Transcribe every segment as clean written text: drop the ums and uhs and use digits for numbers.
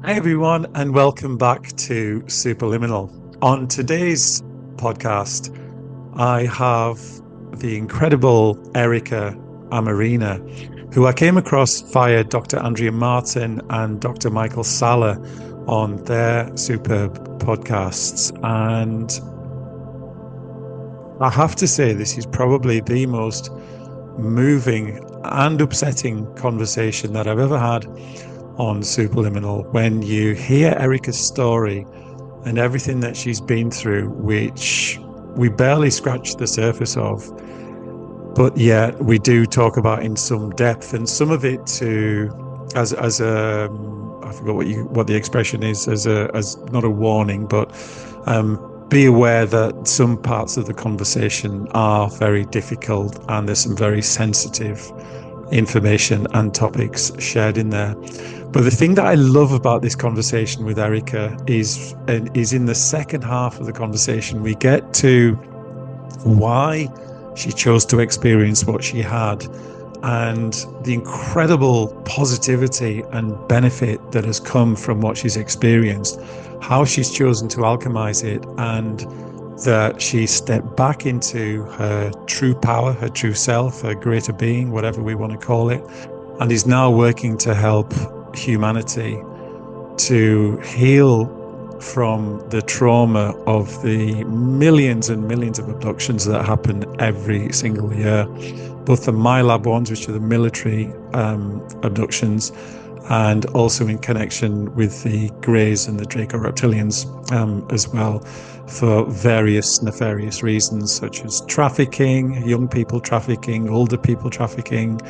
Hi, everyone, and welcome back to Superliminal. On today's podcast, I have the incredible Erica Amoreena, who I came across via Dr. Andrea Martin and Dr. Michael Salla on their superb podcasts. And I have to say, this is probably the most moving and upsetting conversation that I've ever had on Superliminal. When you hear Erica's story and everything that she's been through, which we barely scratched the surface of, but yet we do talk about in some depth, and some of it to as a I forgot what the expression is, as not a warning, but be aware that some parts of the conversation are very difficult and there's some very sensitive information and topics shared in there. But the thing that I love about this conversation with Erica is in the second half of the conversation, we get to why she chose to experience what she had and the incredible positivity and benefit that has come from what she's experienced, how she's chosen to alchemize it, and that she stepped back into her true power, her true self, her greater being, whatever we want to call it, and is now working to help humanity to heal from the trauma of the millions and millions of abductions that happen every single year, both the MILAB ones, which are the military abductions, and also in connection with the Greys and the Draco reptilians as well, for various nefarious reasons, such as trafficking, young people trafficking, older people trafficking,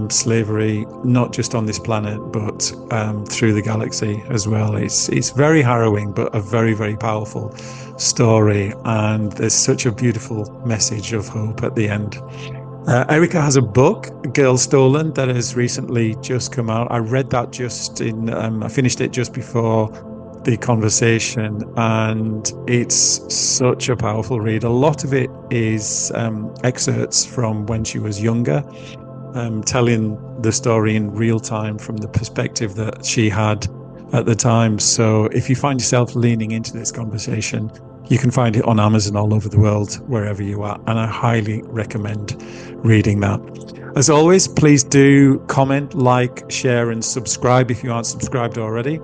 slavery, not just on this planet, but through the galaxy as well. It's very harrowing, but a very, very powerful story. And there's such a beautiful message of hope at the end. Erica has a book, Girl Stolen, that has recently just come out. I read that I finished it just before the conversation, and it's such a powerful read. A lot of it is excerpts from when she was younger, telling the story in real time from the perspective that she had at the time. So if you find yourself leaning into this conversation, you can find it on Amazon all over the world, wherever you are. And I highly recommend reading that. As always, please do comment, like, share, and subscribe if you aren't subscribed already.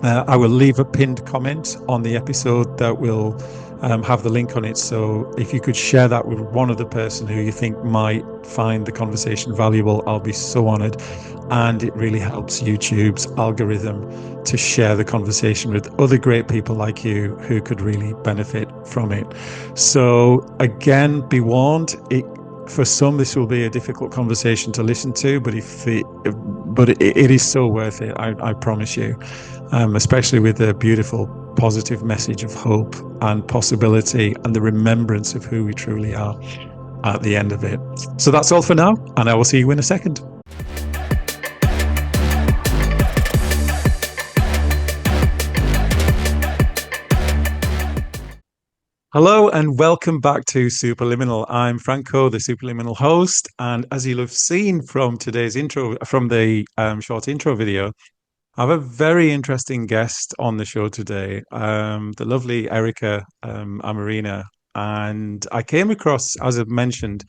I will leave a pinned comment on the episode that will have the link on it. So if you could share that with one other person who you think might find the conversation valuable, I'll be so honored. And it really helps YouTube's algorithm to share the conversation with other great people like you who could really benefit from it. So again, be warned, for some, this will be a difficult conversation to listen to, but it is so worth it. I promise you, especially with the beautiful, positive message of hope and possibility and the remembrance of who we truly are at the end of it. So that's all for now, and I will see you in a second. Hello and welcome back to Superliminal. I'm Franco, the Superliminal host, and as you'll have seen from today's intro, from the short intro video, I have a very interesting guest on the show today, the lovely Erica Amoreena. And I came across, as I've mentioned,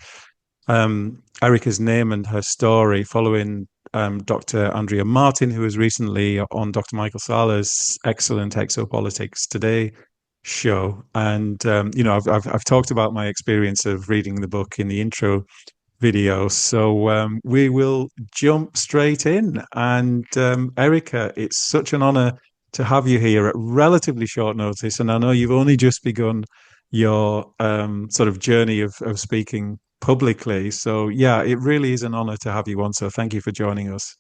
Erica's name and her story following Dr. Andrea Martin, who was recently on Dr. Michael Salla's excellent Exopolitics Today show. And I've talked about my experience of reading the book in the intro video, so we will jump straight in. And Erica, it's such an honor to have you here at relatively short notice, and I know you've only just begun your sort of journey of speaking publicly, so yeah, it really is an honor to have you on, so thank you for joining us.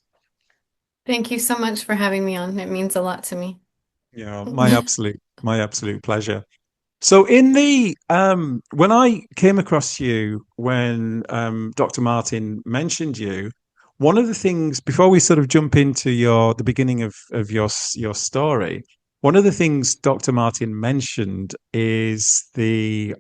Thank you so much for having me on. It means a lot to me. My absolute pleasure. So in the when I came across you, when Dr. Martin mentioned you, one of the things, before we sort of jump into the beginning of your story, one of the things Dr. Martin mentioned is the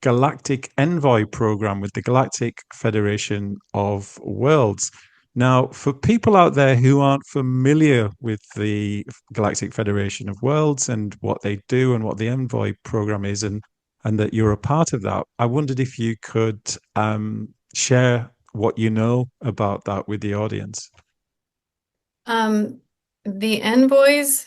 Galactic Envoy program with the Galactic Federation of Worlds. Now, for people out there who aren't familiar with the Galactic Federation of Worlds and what they do and what the Envoy program is, and that you're a part of that, I wondered if you could share what you know about that with the audience. Um, the envoys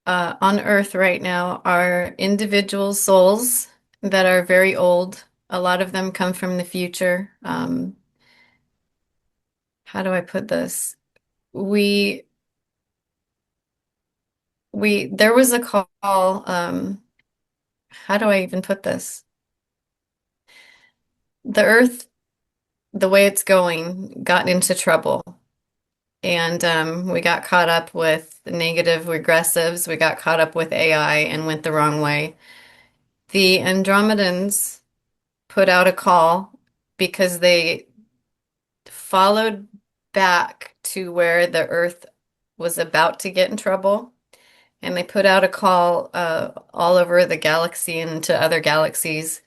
on Earth right now are individual souls that are very old. A lot of them come from the future. How do I put this? We there was a call, how do I even put this? The Earth, the way it's going, got into trouble. And we got caught up with the negative regressives. We got caught up with AI and went the wrong way. The Andromedans put out a call because they followed back to where the Earth was about to get in trouble. And they put out a call all over the galaxy and to other galaxies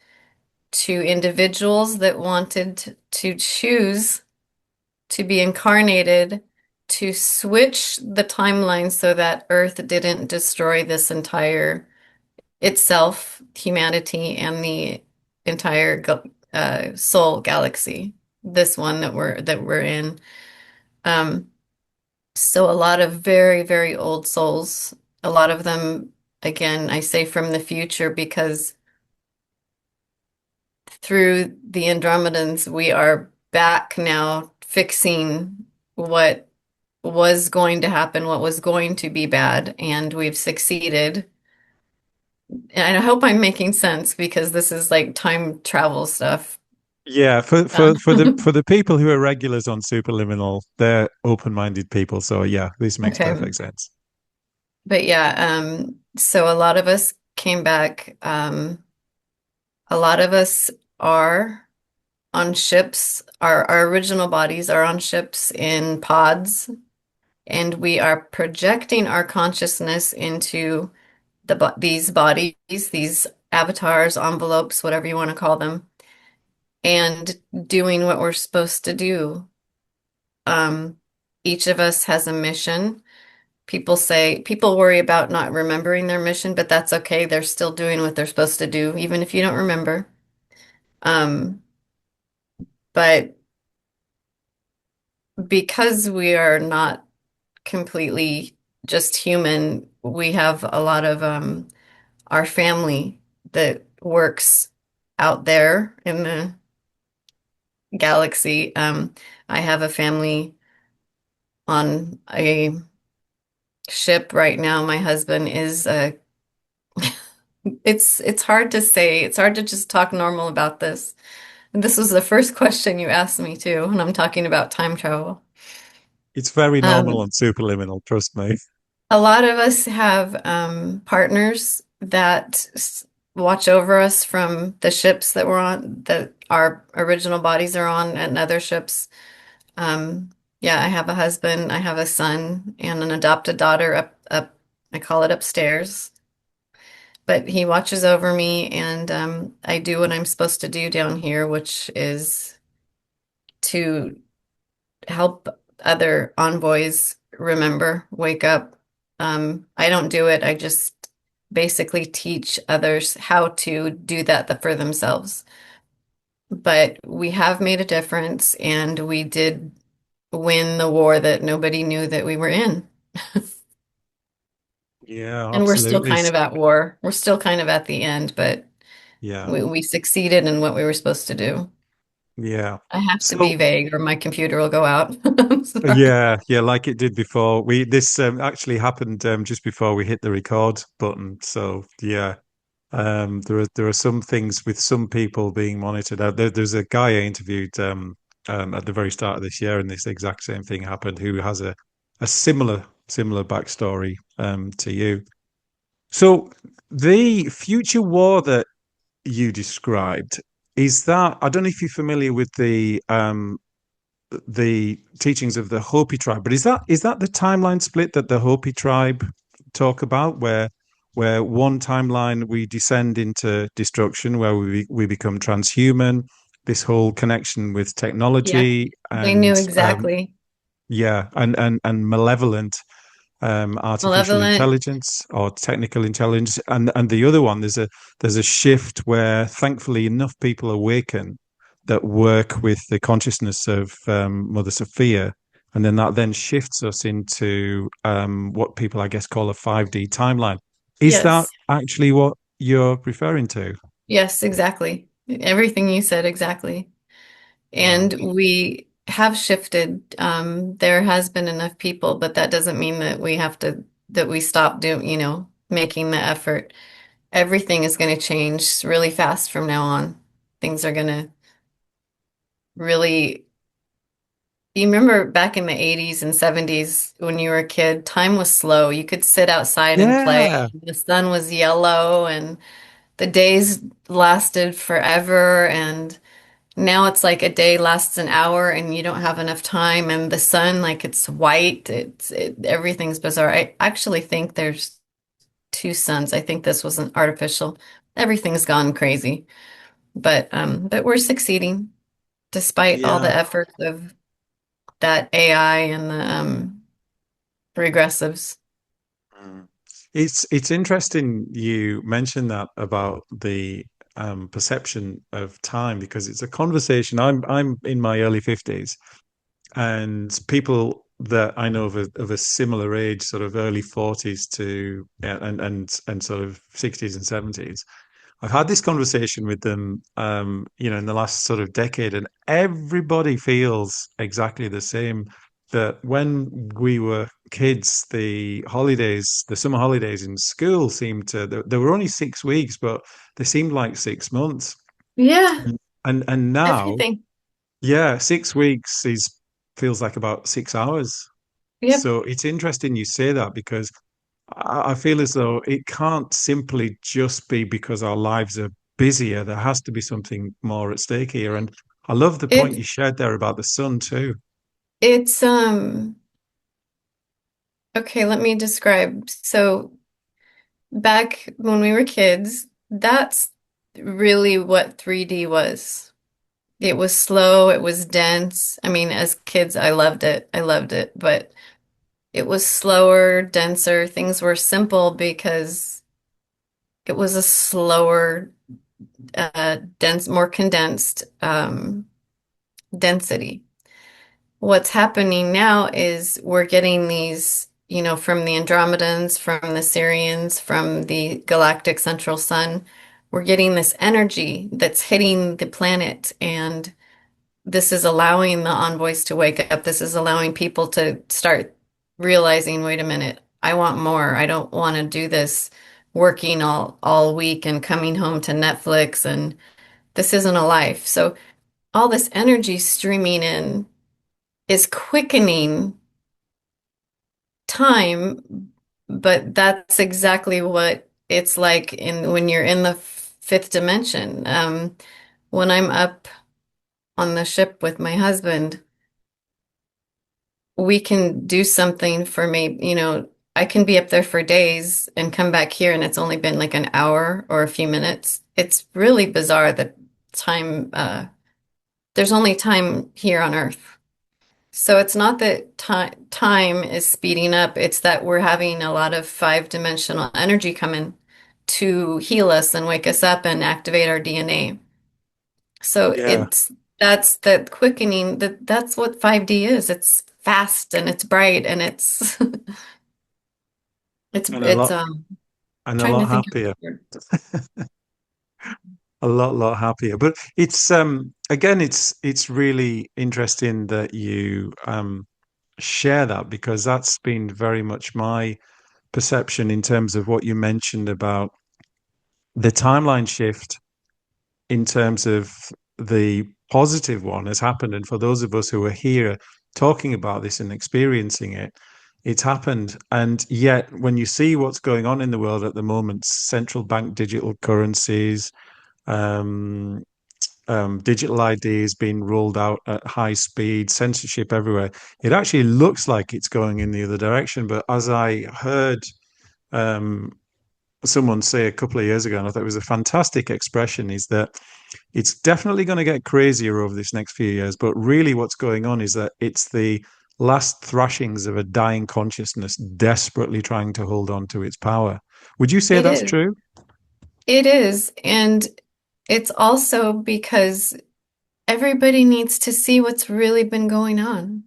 to individuals that wanted to choose to be incarnated to switch the timeline so that Earth didn't destroy this entire itself, humanity, and the entire soul galaxy, this one that we're in. Um, so a lot of very, very old souls, a lot of them, again, I say from the future because through the Andromedans, we are back now fixing what was going to happen, what was going to be bad, and we've succeeded. And I hope I'm making sense because this is like time travel stuff. Yeah, for Uh, for for the for the people who are regulars on Superliminal, they're open-minded people. So yeah, this makes okay. perfect sense. But yeah, so a lot of us came back. A lot of us are on ships. Our original bodies are on ships in pods, and we are projecting our consciousness into these bodies, these avatars, envelopes, whatever you want to call them, and doing what we're supposed to do. Um, each of us has a mission. People worry about not remembering their mission, but that's okay. They're still doing what they're supposed to do, even if you don't remember. Um, but because we are not completely just human, we have a lot of our family that works out there in the galaxy. I have a family on a ship right now. My husband is it's hard to say. It's hard to just talk normal about this. And this was the first question you asked me too, and I'm talking about time travel. It's very normal Um, on Superliminal, trust me. a lot of us have partners that watch over us from the ships that we're on, that our original bodies are on, and other ships. Um, yeah, I have a husband, I have a son, and an adopted daughter up, I call it upstairs. But he watches over me, and I do what I'm supposed to do down here, which is to help other envoys remember, wake up. I don't do it. I just basically teach others how to do that for themselves. But we have made a difference, and we did win the war that nobody knew that we were in. Yeah, And we're still absolutely. kind of at war. We're still kind of at the end, but Yeah, we succeeded in what we were supposed to do. yeah. I have to be So vague or my computer will go out. I'm sorry. yeah, like it did before. We this actually happened just before we hit the record button. So yeah, there are some things with some people being monitored. There's a guy I interviewed at the very start of this year, and this exact same thing happened. Who has a similar backstory to you. So the future war that you described is that I don't know if you're familiar with the teachings of the Hopi tribe. But is that the timeline split that the Hopi tribe talk about, where one timeline we descend into destruction, where we become transhuman, this whole connection with Yeah, technology they knew and exactly. Yeah, and malevolent artificial Malevolent. intelligence or technical intelligence, and the other one there's a shift where thankfully enough people awaken that work with the consciousness of Mother Sophia, and then that then shifts us into what people I guess call a 5D timeline. Is that Yes. actually what you're referring to? Yes, exactly. Everything you said, exactly. And Wow. we have shifted. There has been enough people, but that doesn't mean that we have to, that we stop doing, making the effort. Everything is going to change really fast from now on. Things are going to really, you remember back in the 80s and 70s when you were a kid, time was slow. You could sit outside and play. Yeah. The sun was yellow and the days lasted forever. And now it's like a day lasts an hour and you don't have enough time, and the sun, like it's white. Everything's bizarre. I actually think there's two suns. I think this was an artificial. Everything's gone crazy. But we're succeeding despite all the Yeah. efforts of that AI and the regressives. Mm. It's interesting you mentioned that about the perception of time because it's a conversation. I'm in my early 50s, and people that I know of a similar age, sort of early 40s to yeah, and sort of 60s and 70s. I've had this conversation with them, in the last sort of decade, and everybody feels exactly the same. That when we were kids, the summer holidays in school seemed to, there were only 6 weeks, but they seemed like 6 months. Yeah, And now, everything. yeah, 6 weeks is feels like about 6 hours. Yep. So it's interesting you say that because I feel as though it can't simply just be because our lives are busier. There has to be something more at stake here. And I love the point It you shared there about the sun too. it's okay, let me describe. So back when we were kids, that's really what 3D was. It was slow, it was dense. I mean, as kids, I loved it. I loved it, but it was slower, denser. Things were simple because it was a slower, dense, more condensed density. What's happening now is we're getting these, from the Andromedans, from the Sirians, from the galactic central sun. We're getting this energy that's hitting the planet, and this is allowing the envoys to wake up. This is allowing people to start realizing, wait a minute, I want more. I don't want to do this working all week and coming home to Netflix, and this isn't a life. So all this energy streaming in is quickening time, but that's exactly what it's like in when you're in the fifth dimension. When I'm up on the ship with my husband, we can do something for me, I can be up there for days and come back here and it's only been like an hour or a few minutes. It's really bizarre that time, there's only time here on Earth. So it's not that time is speeding up, it's that we're having a lot of five-dimensional energy come in to heal us and wake us up and activate our DNA. So Yeah. that's the quickening, that's what 5D is. It's fast and it's bright and it's it's And it's a trying lot to think of the happier. word. A lot happier. But it's again, it's really interesting that you share that because that's been very much my perception in terms of what you mentioned about the timeline shift in terms of the positive one has happened. And for those of us who are here talking about this and experiencing it, it's happened. And yet, when you see what's going on in the world at the moment, central bank digital currencies, um, digital IDs being rolled out at high speed, censorship everywhere, it actually looks like it's going in the other direction. But as I heard um, someone say a couple of years ago, and I thought it was a fantastic expression, is that it's definitely going to get crazier over this next few years. But really, what's going on is that it's the last thrashings of a dying consciousness desperately trying to hold on to its power. Would you say It that's is. true? It is. And it's also because everybody needs to see what's really been going on.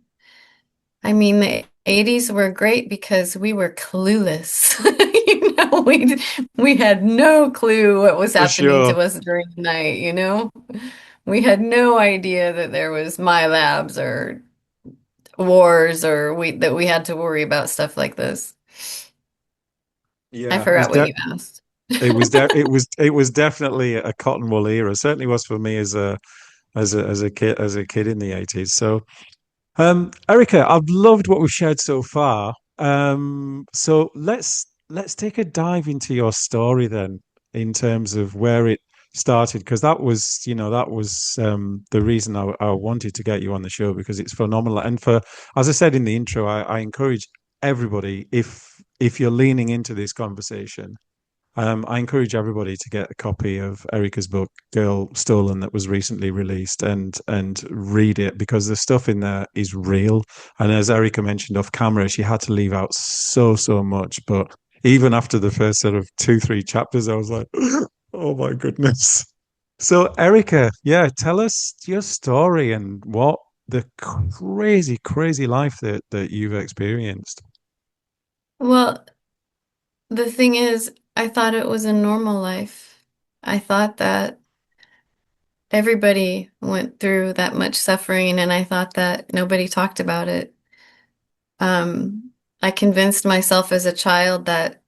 I mean, the 80s were great because we were clueless. We had no clue what was For happening sure. to us during the night, you know? We had no idea that there was my labs or wars or we that we had to worry about stuff like this. I Yeah, forgot what you asked. it was definitely a cotton wool era. It certainly was for me as a kid in the 80s. So Erica, I've loved what we've shared so far. So let's take a dive into your story then, in terms of where it started, because that was, that was the reason I wanted to get you on the show because it's phenomenal. And as I said in the intro, I encourage everybody, if you're leaning into this conversation, I encourage everybody to get a copy of Erica's book, Girl Stolen, that was recently released, and read it because the stuff in there is real. And as Erica mentioned off camera, she had to leave out so much. But even after the first sort of 2, 3 chapters, I was like, oh my goodness. So Erica, yeah, tell us your story and what the crazy life that you've experienced. Well, the thing is, I thought it was a normal life. I thought that everybody went through that much suffering, and I thought that nobody talked about it. I convinced myself as a child that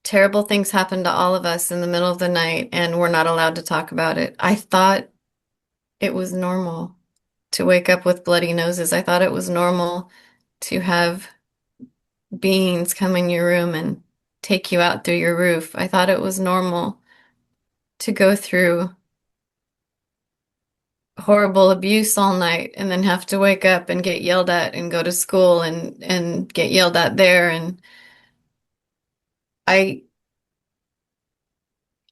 terrible things happen to all of us in the middle of the night, and we're not allowed to talk about it. I thought it was normal to wake up with bloody noses. I thought it was normal to have beings come in your room and take you out through your roof. I thought it was normal to go through horrible abuse all night and then have to wake up and get yelled at and go to school and get yelled at there. And I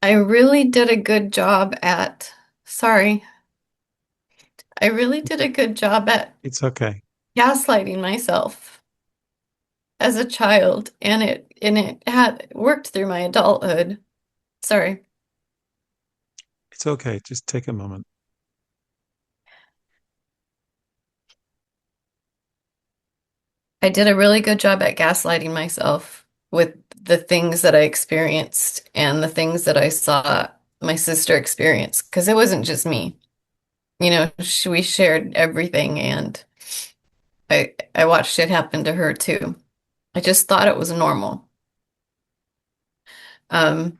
I really did a good job at, sorry, I really did a good job at It's okay. gaslighting myself as a child, and it had worked through my adulthood. Sorry. It's okay. Just take a moment. I did a really good job at gaslighting myself with the things that I experienced and the things that I saw my sister experience, because it wasn't just me. We shared everything, and I watched it happen to her too. I just thought it was normal. Um,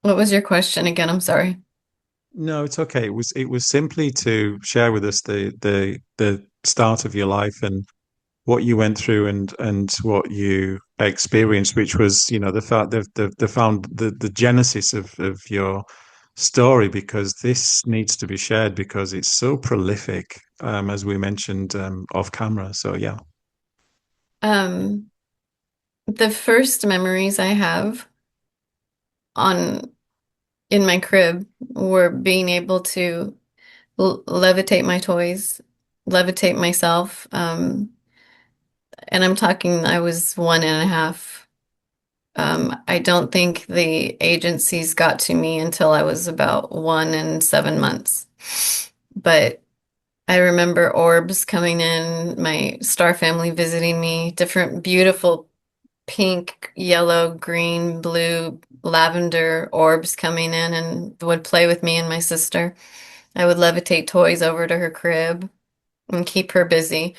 what was your question again? I'm sorry. No, it's okay. It was simply to share with us the start of your life and what you went through and what you experienced, which was, the fact the found the genesis of your story, because this needs to be shared because it's so prolific, as we mentioned off camera. So yeah. Um, the first memories I have on in my crib were being able to levitate my toys, levitate myself. And I'm talking, I was 1.5. I don't think the agencies got to me until I was about 1 and 7 months. But I remember orbs coming in, my star family visiting me, different beautiful pink, yellow, green, blue, lavender orbs coming in and would play with me and my sister. I would levitate toys over to her crib and keep her busy.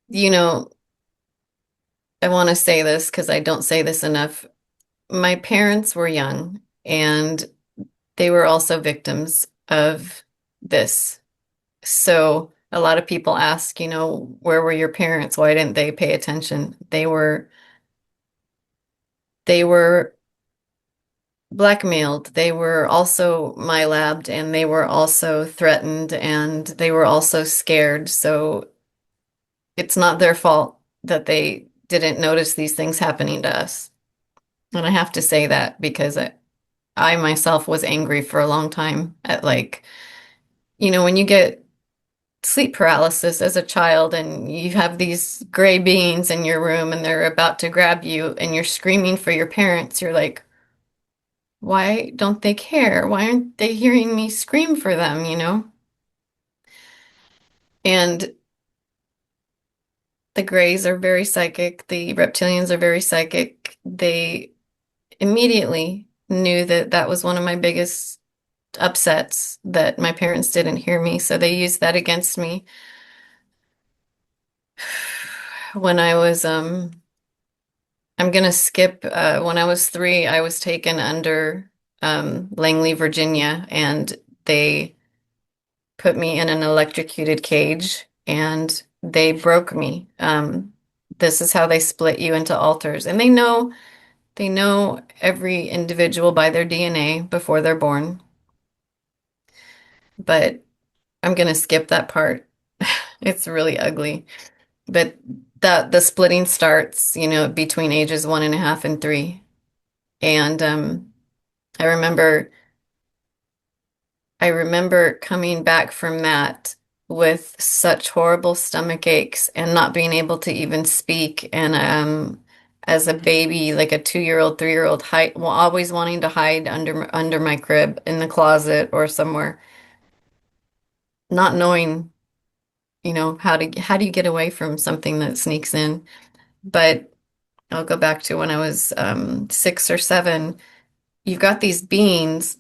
You know, I want to say this because I don't say this enough. My parents were young and they were also victims of this. So a lot of people ask, where were your parents? Why didn't they pay attention? They were blackmailed. They were also my-labbed and they were also threatened and they were also scared. So it's not their fault that they didn't notice these things happening to us. And I have to say that because I myself was angry for a long time at, like, when you get sleep paralysis as a child and you have these gray beings in your room and they're about to grab you and you're screaming for your parents, you're like, why don't they care? Why aren't they hearing me scream for them, you know? And the grays are very psychic, the reptilians are very psychic. They immediately knew that that was one of my biggest upsets that my parents didn't hear me, so they used that against me. When I was I'm gonna skip when I was 3, I was taken under Langley, Virginia, and they put me in an electrocuted cage and they broke me. This is how they split you into alters. And they know every individual by their DNA before they're born, but I'm gonna skip that part. It's really ugly. But that the splitting starts, you know, between ages 1.5 and 3. And I remember I remember coming back from that with such horrible stomach aches and not being able to even speak. And as a baby, like a 2-year-old, 3-year-old, hide, well, always wanting to hide under my crib in the closet or somewhere, not knowing, you know, how do you get away from something that sneaks in? But I'll go back to when I was 6 or 7. You've got these beings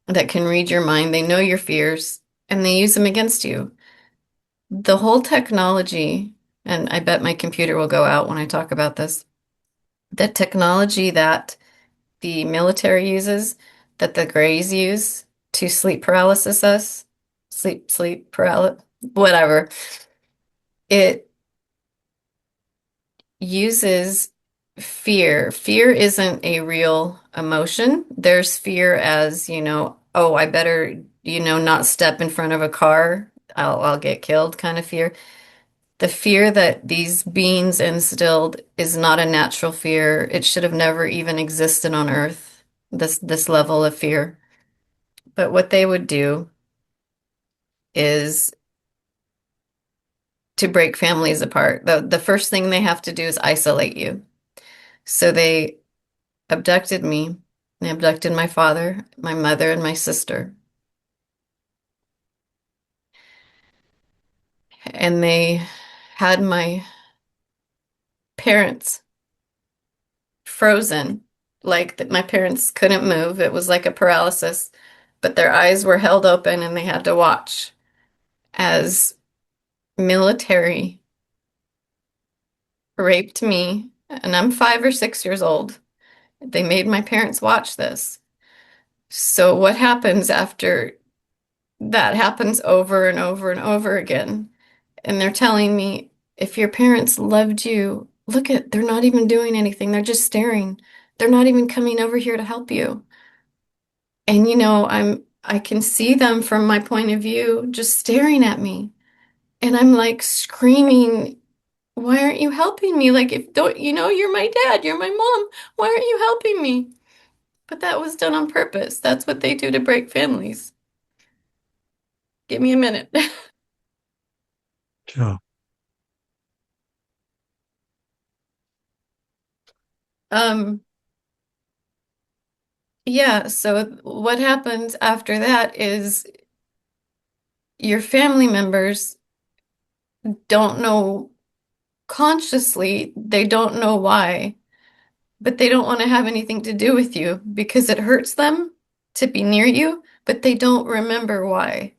that can read your mind. They know your fears and they use them against you. The whole technology, and I bet my computer will go out when I talk about this, the technology that the military uses, that the Greys use to sleep paralysis us, sleep paralysis, whatever, it uses fear. Fear isn't a real emotion. There's fear as, you know, oh, I better, you know, not step in front of a car. I'll get killed kind of fear. The fear that these beings instilled is not a natural fear. It should have never even existed on Earth, this level of fear. But what they would do is to break families apart. The first thing they have to do is isolate you. So they abducted me. They abducted my father, my mother, and my sister. And they had my parents frozen, like that my parents couldn't move. It was like a paralysis, but their eyes were held open and they had to watch as military raped me. And I'm 5 or 6 years old. They made my parents watch this. So what happens after that happens over and over and over again? And they're telling me, if your parents loved you, look at, they're not even doing anything. They're just staring. They're not even coming over here to help you. And you know, I can see them from my point of view just staring at me. And I'm like screaming, why aren't you helping me? Like if don't you know you're my dad, you're my mom. Why aren't you helping me? But that was done on purpose. That's what they do to break families. Give me a minute. Sure. Um, yeah, so what happens after that is your family members don't know consciously, they don't know why, but they don't want to have anything to do with you because it hurts them to be near you, but they don't remember why.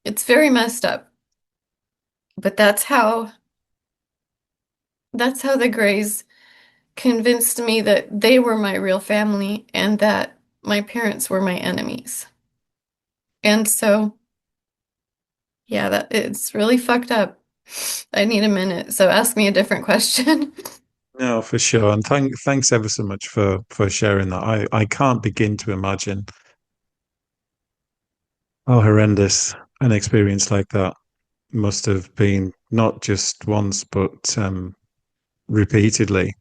It's very messed up. But that's how the Greys convinced me that they were my real family and that my parents were my enemies. And so, yeah, that it's really fucked up. I need a minute, so ask me a different question. No, for sure. And thanks ever so much for sharing that. I can't begin to imagine how horrendous an experience like that must have been, not just once, but repeatedly.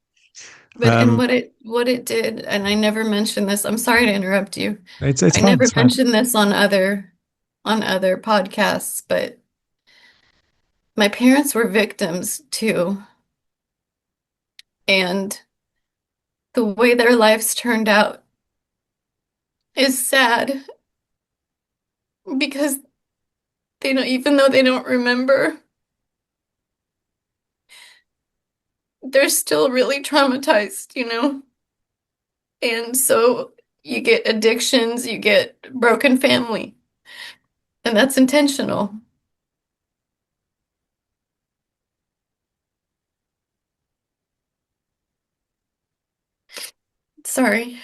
But and Um, what it did, and I never mentioned this. I'm sorry to interrupt you. it's I fine, never it's fine. mentioned this on other podcasts, but My parents were victims too, and the way their lives turned out is sad because they don't, even though they don't remember, they're still really traumatized, you know? And so you get addictions, you get broken family, and that's intentional. Sorry.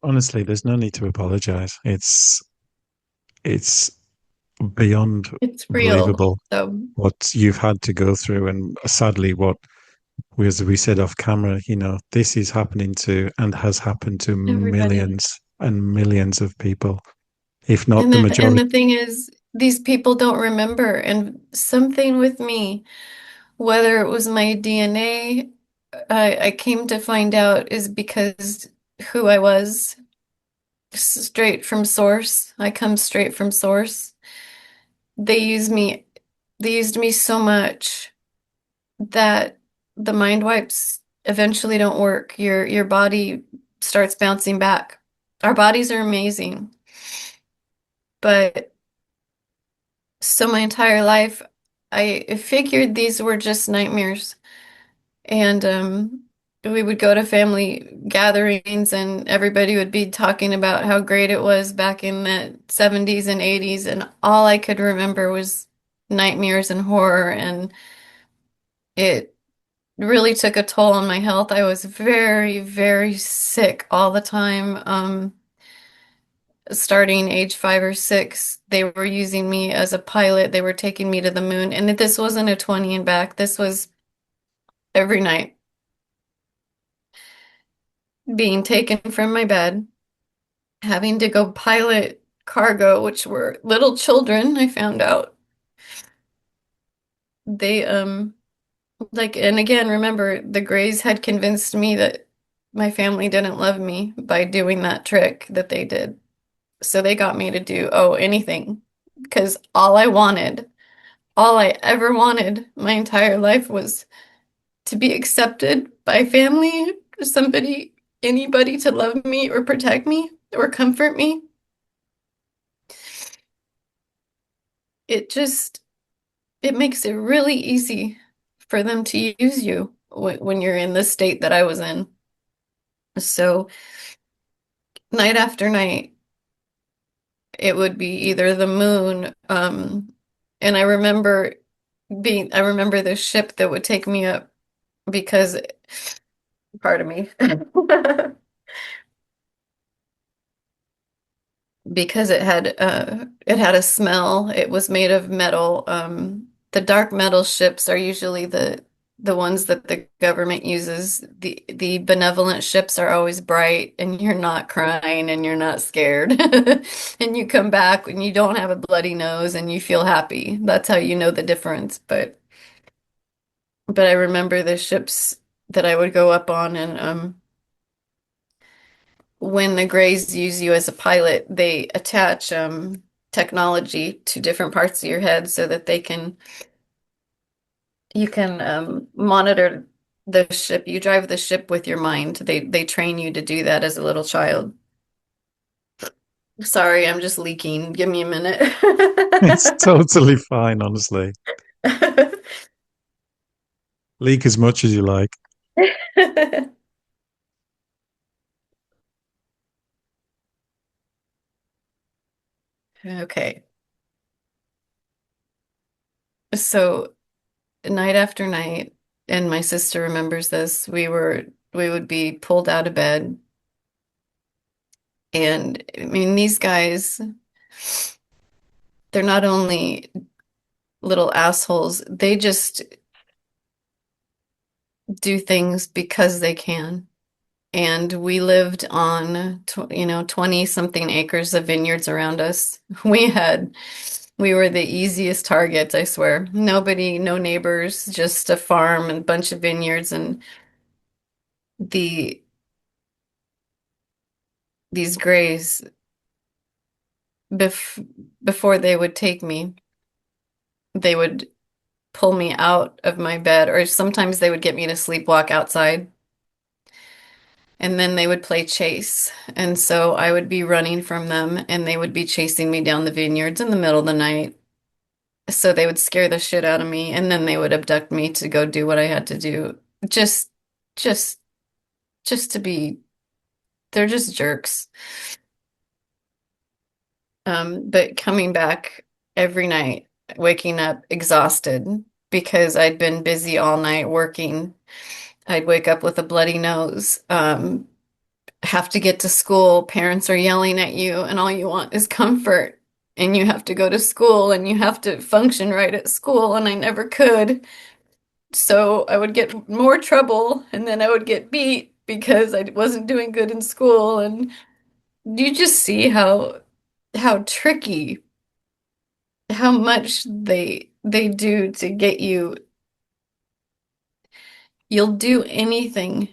Honestly, there's no need to apologize. It's beyond It's real. believable So what you've had to go through, and sadly, what as we said off camera, this is happening to and has happened to everybody. millions and millions of people, if not And the the majority. thing is, these people don't remember. And something with me, whether it was my DNA, I came to find out is because who I was, straight from source. I come straight from source. They use me, they used me so much that the mind wipes eventually don't work. Your body starts bouncing back. Our bodies are amazing, but so my entire life I figured these were just nightmares. And we would go to family gatherings and everybody would be talking about how great it was back in the 70s and 80s, and all I could remember was nightmares and horror, and it really took a toll on my health. I was very, very sick all the time. Starting age 5 or 6, they were using me as a pilot. They were taking me to the moon, and this wasn't a 20 and back. This was every night being taken from my bed, having to go pilot cargo, which were little children, I found out. They like, and again, remember the Greys had convinced me that my family didn't love me by doing that trick that they did. So they got me to do, oh, anything. Because all I ever wanted my entire life was to be accepted by family, somebody, anybody to love me or protect me or comfort me. It just, it makes it really easy for them to use you when you're in the state that I was in. So night after night, it would be either the moon, and I remember the ship that would take me up because, pardon me, because it had a smell. It was made of metal. The dark metal ships are usually the ones that the government uses. The benevolent ships are always bright, and you're not crying and you're not scared. And you come back and you don't have a bloody nose and you feel happy. That's how you know the difference. But I remember the ships that I would go up on, and when the Greys use you as a pilot, they attach technology to different parts of your head so that you can monitor the ship. You drive the ship with your mind. They train you to do that as a little child. Sorry, I'm just leaking. Give me a minute. It's totally fine, honestly. Leak as much as you like. Okay. So night after night, and my sister remembers this, we would be pulled out of bed. And I mean, these guys, they're not only little assholes, they just do things because they can. And we lived on, 20 something acres of vineyards around us. We were the easiest targets, I swear. Nobody, no neighbors, just a farm and a bunch of vineyards. And the these Greys, bef before they would take me, they would pull me out of my bed, or sometimes they would get me to sleepwalk outside, and then they would play chase. And so I would be running from them, and they would be chasing me down the vineyards in the middle of the night. So they would scare the shit out of me, and then they would abduct me to go do what I had to do. Just, just, just to be, they're just jerks. But coming back every night, waking up exhausted because I'd been busy all night working. I'd wake up with a bloody nose, have to get to school. Parents are yelling at you, and all you want is comfort. And you have to go to school and you have to function right at school, and I never could. So I would get more trouble, and then I would get beat because I wasn't doing good in school. And you just see how tricky, how much they do to get you. You'll do anything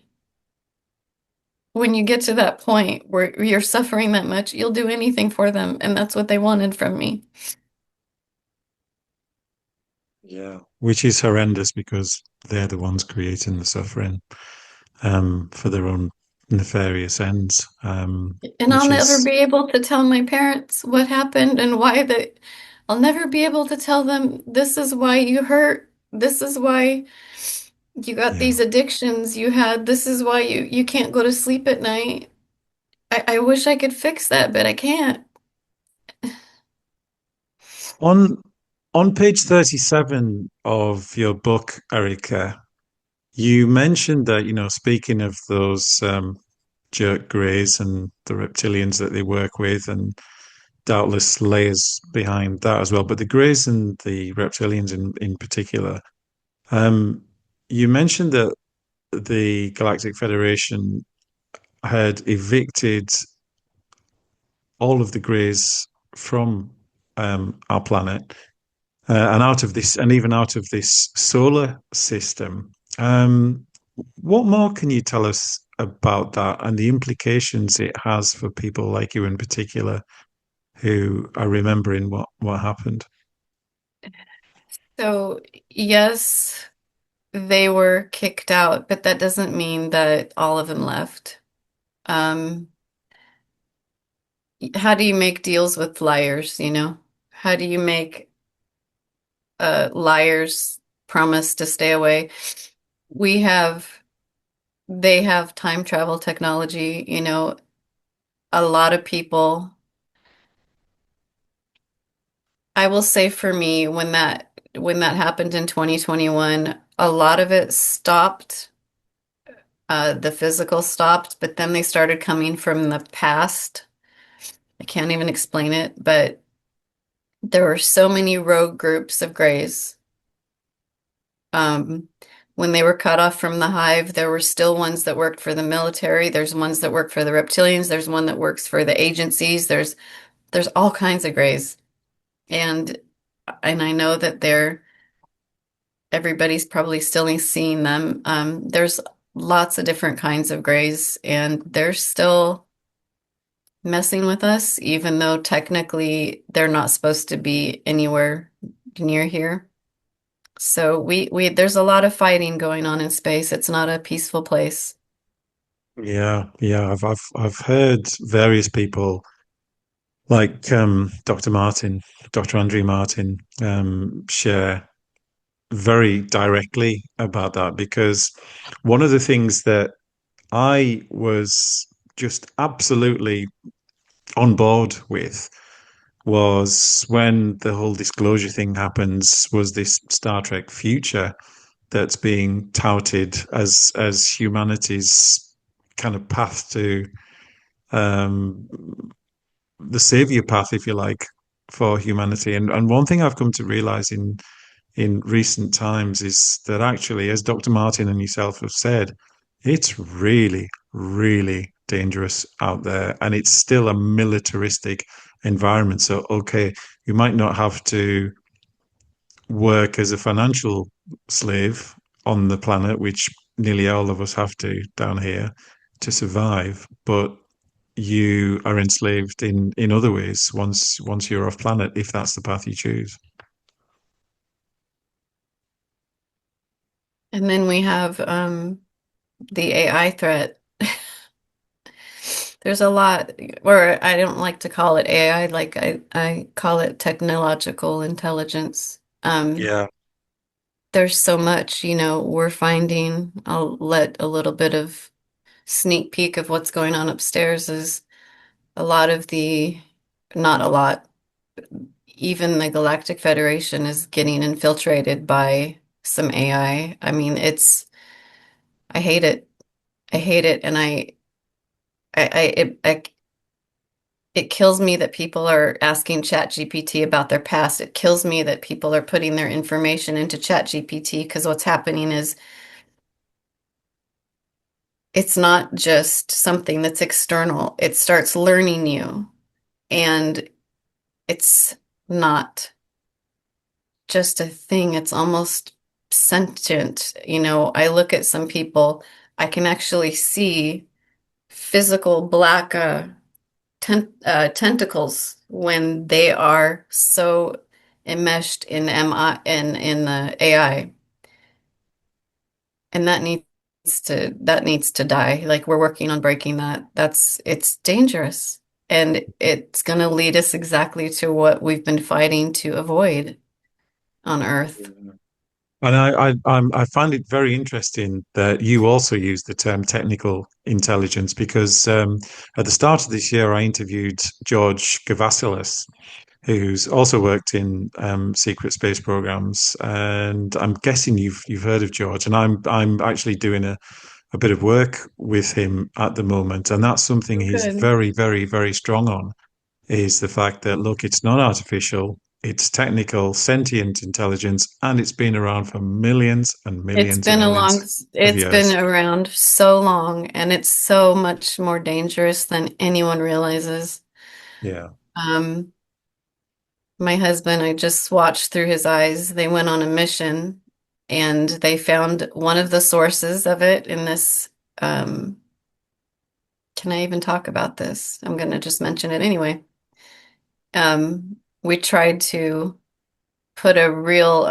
when you get to that point where you're suffering that much. You'll do anything for them, and that's what they wanted from me. Yeah. Which is horrendous because they're the ones creating the suffering for their own nefarious ends, And I'll which never is, be able to tell my parents what happened and why that. I'll never be able to tell them this is why you hurt. This is why you got yeah. these addictions you had. This is why you can't go to sleep at night. I wish I could fix that, but I can't. On on page 37 of your book, Erica, you mentioned that, speaking of those jerk greys and the reptilians that they work with, and doubtless layers behind that as well, but the greys and the reptilians in particular, um, you mentioned that the Galactic Federation had evicted all of the greys from our planet and out of this, and even out of this solar system. What more can you tell us about that and the implications it has for people like you in particular who are remembering what happened? So, yes, they were kicked out, but that doesn't mean that all of them left. Um, how do you make deals with liars, you know? How do you make liars promise to stay away? We have, they have time travel technology, you know, a lot of people. I will say for me, when that happened in 2021, a lot of it stopped. The physical stopped, but then they started coming from the past. I can't even explain it, but there were so many rogue groups of Greys. Um, when they were cut off from the hive, there were still ones that worked for the military. There's ones that work for the reptilians. There's one that works for the agencies. There's all kinds of Greys, and I know that everybody's probably still seeing them. There's lots of different kinds of Greys, and they're still messing with us, even though technically they're not supposed to be anywhere near here. So we there's a lot of fighting going on in space. It's not a peaceful place. Yeah. I've heard various people like Dr. Martin, Dr. Andrew Martin, share very directly about that because one of the things that I was just absolutely on board with was when the whole disclosure thing happens, was this Star Trek future that's being touted as humanity's kind of path to um, the savior path, if you like, for humanity. And one thing I've come to realize in recent times is that actually, as Dr. Martin and yourself have said, it's really, really dangerous out there, and it's still a militaristic environment. So, okay, you might not have to work as a financial slave on the planet, which nearly all of us have to down here to survive, but you are enslaved in other ways once you're off planet, if that's the path you choose. And then we have the AI threat. There's a lot, or I don't like to call it AI, like I call it technological intelligence. Yeah. There's so much, we're finding. I'll let a little bit of sneak peek of what's going on upstairs is a lot of not a lot, even the Galactic Federation is getting infiltrated by some AI. I mean, I hate it. I hate it. And it kills me that people are asking ChatGPT about their past. It kills me that people are putting their information into ChatGPT because what's happening is it's not just something that's external. It starts learning you, and it's not just a thing. It's almost sentient. I look at some people, I can actually see physical black tentacles when they are so enmeshed in MI in the AI, and that needs to die. Like we're working on breaking that. It's dangerous, and it's going to lead us exactly to what we've been fighting to avoid on Earth. And I find it very interesting that you also use the term technical intelligence because at the start of this year, I interviewed George Gavasilis, who's also worked in secret space programs, and I'm guessing you've heard of George. And I'm actually doing a bit of work with him at the moment, and that's something Oh, he's good. very, very, very strong on is the fact that, look, it's not artificial, it's technical, sentient intelligence, and it's been around for millions and It's millions and been a long, millions of it's been years. around so long, and it's so much more dangerous than anyone realizes. Yeah. Um, my husband, I just watched through his eyes. They went on a mission and they found one of the sources of it in this. Can I even talk about this? I'm going to just mention it anyway. We tried to put a real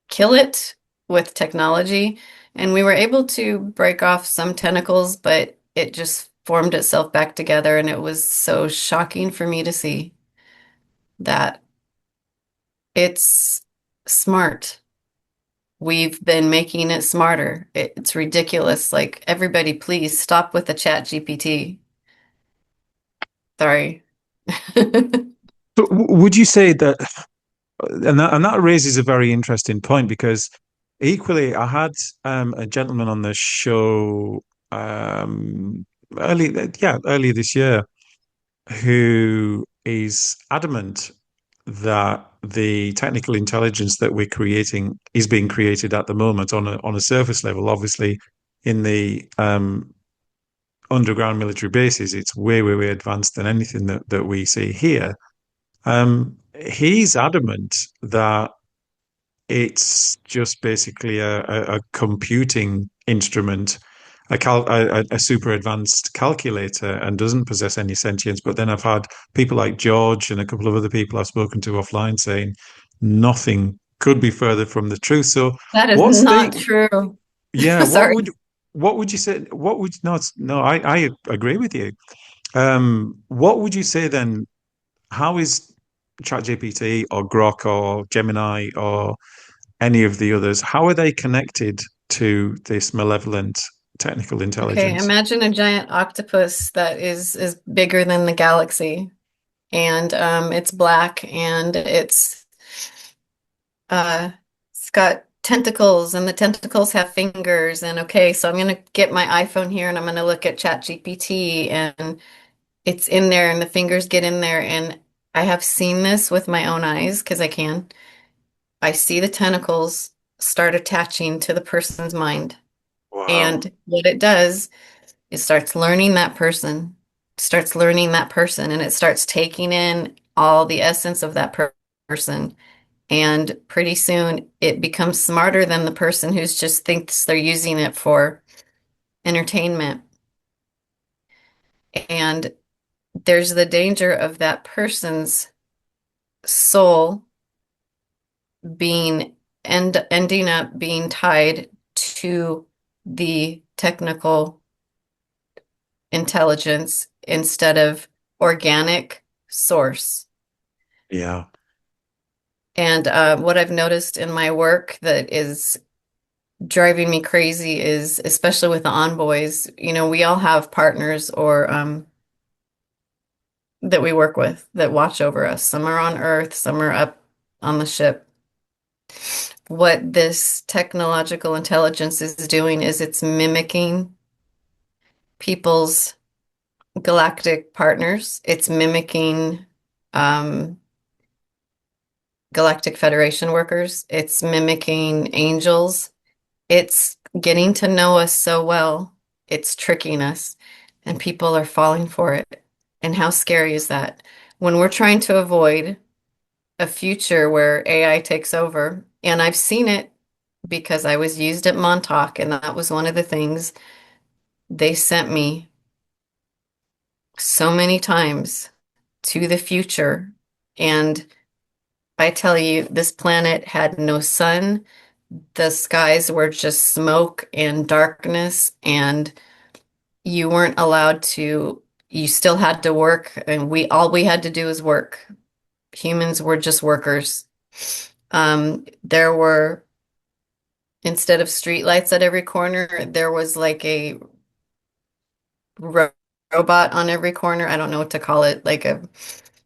kill it with technology, and we were able to break off some tentacles, but it just formed itself back together, and it was so shocking for me to see that it's smart. We've been making it smarter. It's ridiculous. Like, everybody, please stop with the chat GPT. Sorry. But would you say that, and that raises a very interesting point because equally, I had a gentleman on the show earlier this year who is adamant that the technical intelligence that we're creating is being created at the moment on a surface level. Obviously, in the underground military bases, it's way, way, way advanced than anything that we see here. He's adamant that it's just basically a computing instrument, a super advanced calculator, and doesn't possess any sentience. But then I've had people like George and a couple of other people I've spoken to offline saying nothing could be further from the truth. So, That is what's the not true. yeah? Sorry. What would you say? What would no? No, I agree with you. What would you say then? How is ChatGPT or Grok or Gemini or any of the others, how are they connected to this malevolent technical Okay, intelligence? imagine a giant octopus that is bigger than the galaxy, and it's black, and uh it's got tentacles, and the tentacles have fingers. And okay, so I'm gonna get my iPhone here, and I'm gonna look at ChatGPT, and it's in there, and the fingers get in there, and I have seen this with my own eyes because I can. I see the tentacles start attaching to the person's mind, Wow. and what it does, it starts learning that person, and it starts taking in all the essence of that person. And pretty soon it becomes smarter than the person who's just thinks they're using it for entertainment. And there's the danger of that person's soul being ending up being tied to the technical intelligence instead of organic source. Yeah. And what I've noticed in my work that is driving me crazy is, especially with the envoys, we all have partners or that we work with that watch over us. Some are on Earth, some are up on the ship. What this technological intelligence is doing is it's mimicking people's galactic partners. It's mimicking um, Galactic Federation workers. It's mimicking angels. It's getting to know us so well. It's tricking us, and people are falling for it. And how scary is that? When we're trying to avoid a future where AI takes over, and I've seen it because I was used at Montauk, and that was one of the things they sent me so many times to the future. And I tell you, this planet had no sun. The skies were just smoke and darkness, and you weren't allowed to, you still had to work, and all we had to do was work. Humans were just workers. There were, instead of street lights at every corner, there was like a ro robot on every corner. I don't know what to call it, like a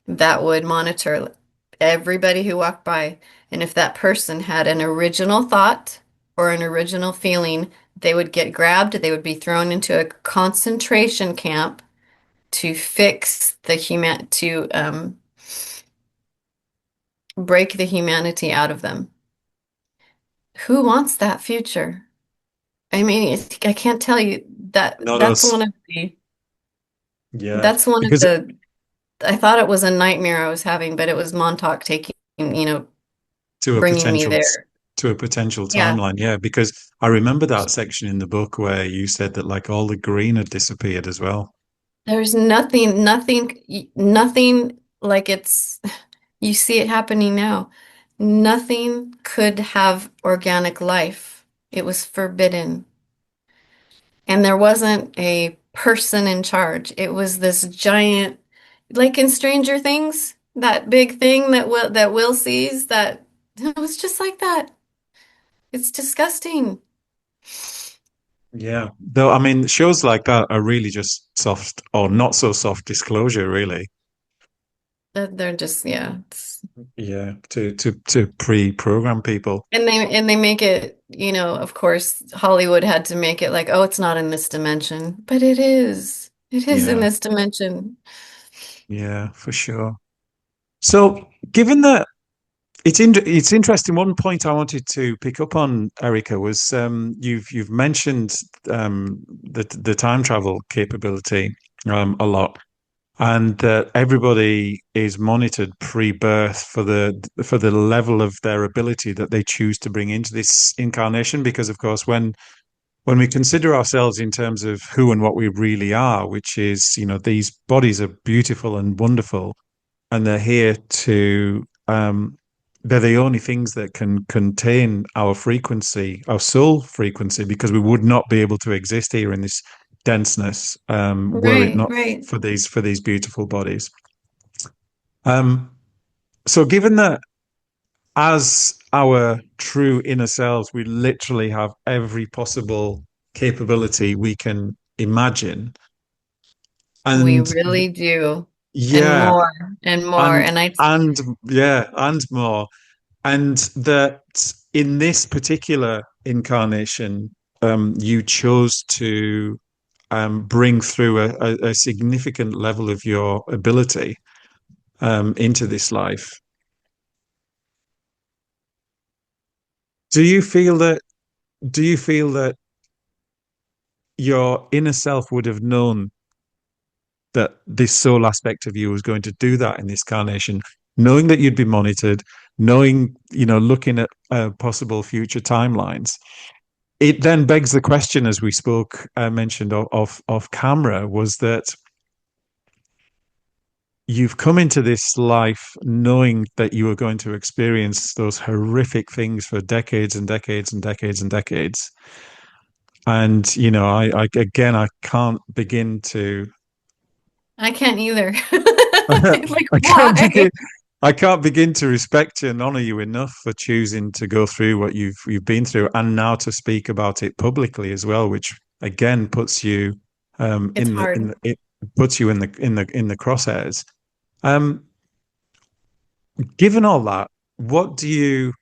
that would monitor everybody who walked by. And if that person had an original thought or an original feeling, they would get grabbed, they would be thrown into a concentration camp to fix the to break the humanity out of them. Who wants that future? I mean, I can't tell you that Not us. Yeah. that's one of Because the I thought it was a nightmare I was having, but it was Montauk taking, to a bringing me potential there. to a potential Yeah. timeline, yeah. Because I remember that section in the book where you said that like all the green had disappeared as well. There's nothing like you see it happening now. Nothing could have organic life. It was forbidden. And there wasn't a person in charge. It was this giant, like in Stranger Things, that big thing that Will sees, that it was just like that. It's disgusting. Yeah. Though I mean, shows like that are really just soft or not so soft disclosure, really. They're just, yeah. Yeah. To pre-program people. And they make it, of course, Hollywood had to make it like, oh, it's not in this dimension, but it is. It is in Yeah. this dimension. Yeah, for sure. So, given that it's interesting. One point I wanted to pick up on, Erica, was you've mentioned the time travel capability a lot, and that everybody is monitored pre-birth for the level of their ability that they choose to bring into this incarnation. Because, of course, when we consider ourselves in terms of who and what we really are, which is, these bodies are beautiful and wonderful, and they're here to they're the only things that can contain our frequency, our soul frequency, because we would not be able to exist here in this denseness were it Right, not right. for these beautiful bodies. Um, so given that as our true inner selves, we literally have every possible capability we can imagine. We And really do. And yeah, more and more. and And and yeah, and more. And that in this particular incarnation, you chose to bring through a significant level of your ability into this life. Do you feel that? Do you feel that your inner self would have known that this soul aspect of you was going to do that in this carnation, knowing that you'd be monitored, knowing, looking at possible future timelines? It then begs the question, as we spoke, mentioned off camera, was that you've come into this life knowing that you are going to experience those horrific things for decades and decades and decades and decades. And, I again, I can't begin to, I can't either. Like, I can't why? begin, I can't begin to respect you and honor you enough for choosing to go through what you've been through, and now to speak about it publicly as well, which again puts you It's hard. it puts you in the crosshairs. Um, Given all that, what do you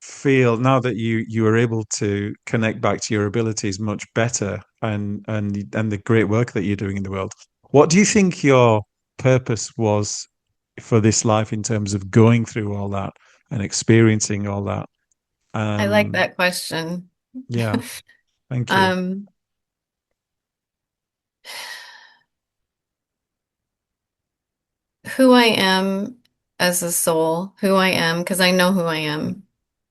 feel now that you are able to connect back to your abilities much better, and the great work that you're doing in the world? What do you think your purpose was for this life in terms of going through all that and experiencing all that? I like Um, that question. yeah, thank you. Um, who I am as a soul, who I am, because I know who I am.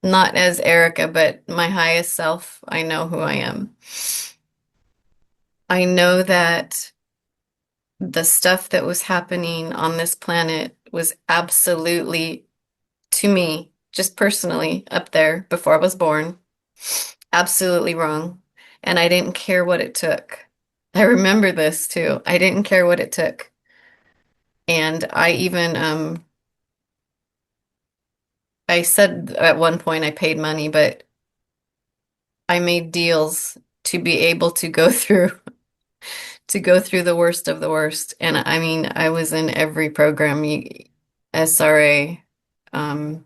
Not as Erica, but my highest self, I know who I am. I know that the stuff that was happening on this planet was absolutely, to me, just personally, up there before I was born, absolutely wrong. And I didn't care what it took. I remember this too. I didn't care what it took. And I even I said at one point I paid money, but I made deals to be able to go through the worst of the worst. And I mean, I was in every program, SRA, um,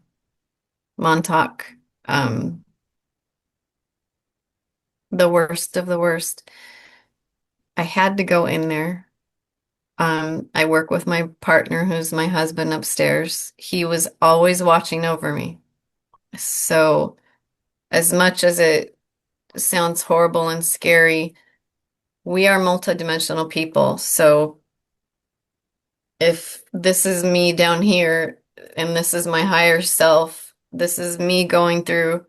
Montauk, um, the worst of the worst. I had to go in there. I work with my partner, who's my husband upstairs. He was always watching over me. So, as much as it sounds horrible and scary, we are multidimensional people. So, if this is me down here and this is my higher self, this is me going through,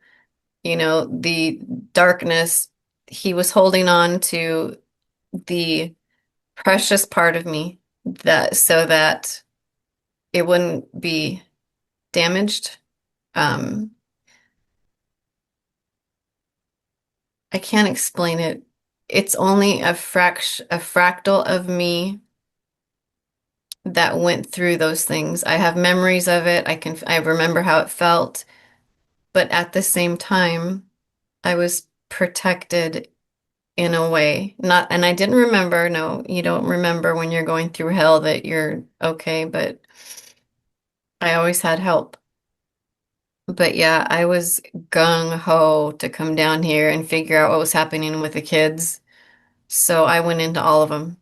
the darkness, he was holding on to the precious part of me that so that it wouldn't be damaged. Um, I can't explain it. It's only a fractal of me that went through those things. I have memories of it. I remember how it felt, but at the same time, I was protected in a way. Not, and I didn't remember, no, you don't remember when you're going through hell that you're okay, but I always had help. But yeah, I was gung ho to come down here and figure out what was happening with the kids. So I went into all of them.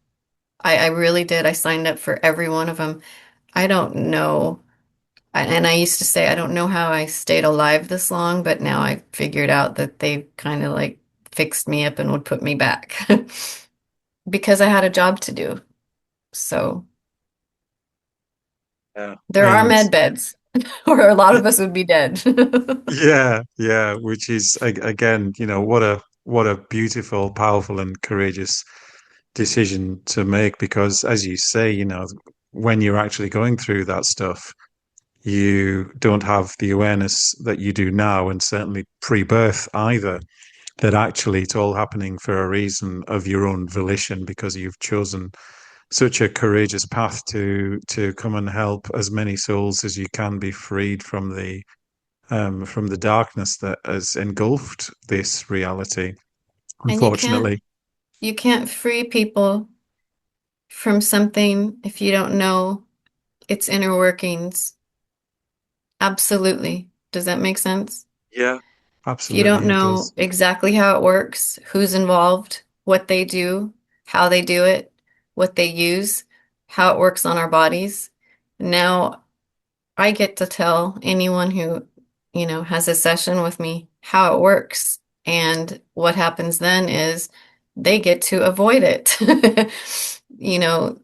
I really did. I signed up for every one of them. I don't know. And I used to say, I don't know how I stayed alive this long, but now I figured out that they kind of like fixed me up and would put me back because I had a job to do. So Yeah. there are And med beds, or a lot of us would be dead. yeah, yeah, which is again, what a beautiful, powerful, and courageous decision to make, because as you say, when you're actually going through that stuff, you don't have the awareness that you do now, and certainly pre-birth either, that actually it's all happening for a reason of your own volition, because you've chosen such a courageous path to come and help as many souls as you can be freed from the darkness that has engulfed this reality, And unfortunately. you can't free people from something if you don't know its inner workings. Absolutely. Does that make sense? Yeah, If you don't absolutely, it know does. exactly how it works, who's involved, what they do, how they do it, what they use, how it works on our bodies. Now I get to tell anyone who, has a session with me how it works. And what happens then is they get to avoid it. You know,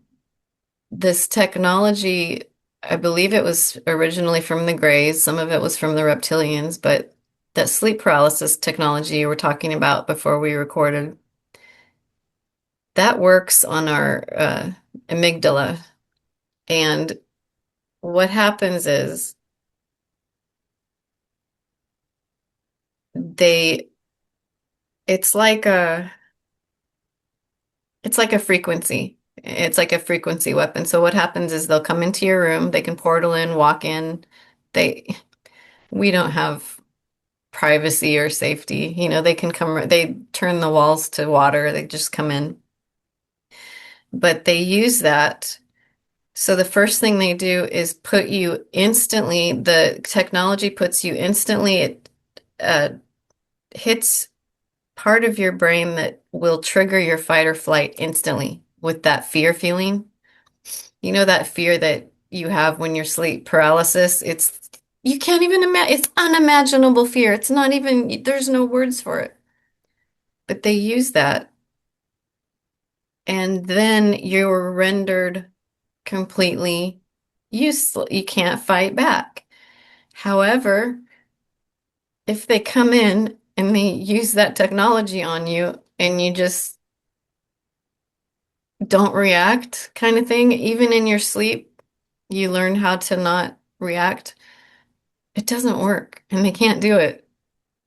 this technology, I believe it was originally from the Greys, some of it was from the reptilians, but that sleep paralysis technology you were talking about before we recorded, that works on our amygdala. And what happens is they it's like a it's like a frequency. It's like a frequency weapon. So what happens is they'll come into your room, they can portal in, walk in. They we don't have privacy or safety. You know, they can come, they turn the walls to water, they just come in. But they use that. So the first thing they do is put you instantly, the technology puts you instantly, it uh, hits part of your brain that will trigger your fight or flight instantly with that fear feeling. You know, that fear that you have when you're sleep paralysis? You can't even imagine, it's unimaginable fear. It's not even, there's no words for it. But they use that, and then you're rendered completely useless. You can't fight back. However, if they come in and they use that technology on you and you just don't react, kind of thing, even in your sleep, you learn how to not react. It doesn't work and they can't do it.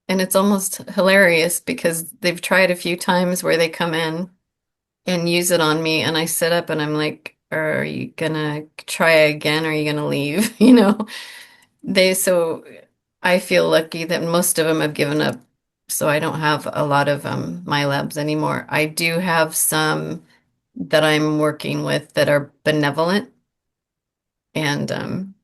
And it's almost hilarious because they've tried a few times where they come in and use it on me, and I sit up and I'm like, are you gonna try again? Or are you gonna leave? You know, so I feel lucky that most of them have given up. So I don't have a lot of my labs anymore. I do have some that I'm working with that are benevolent, and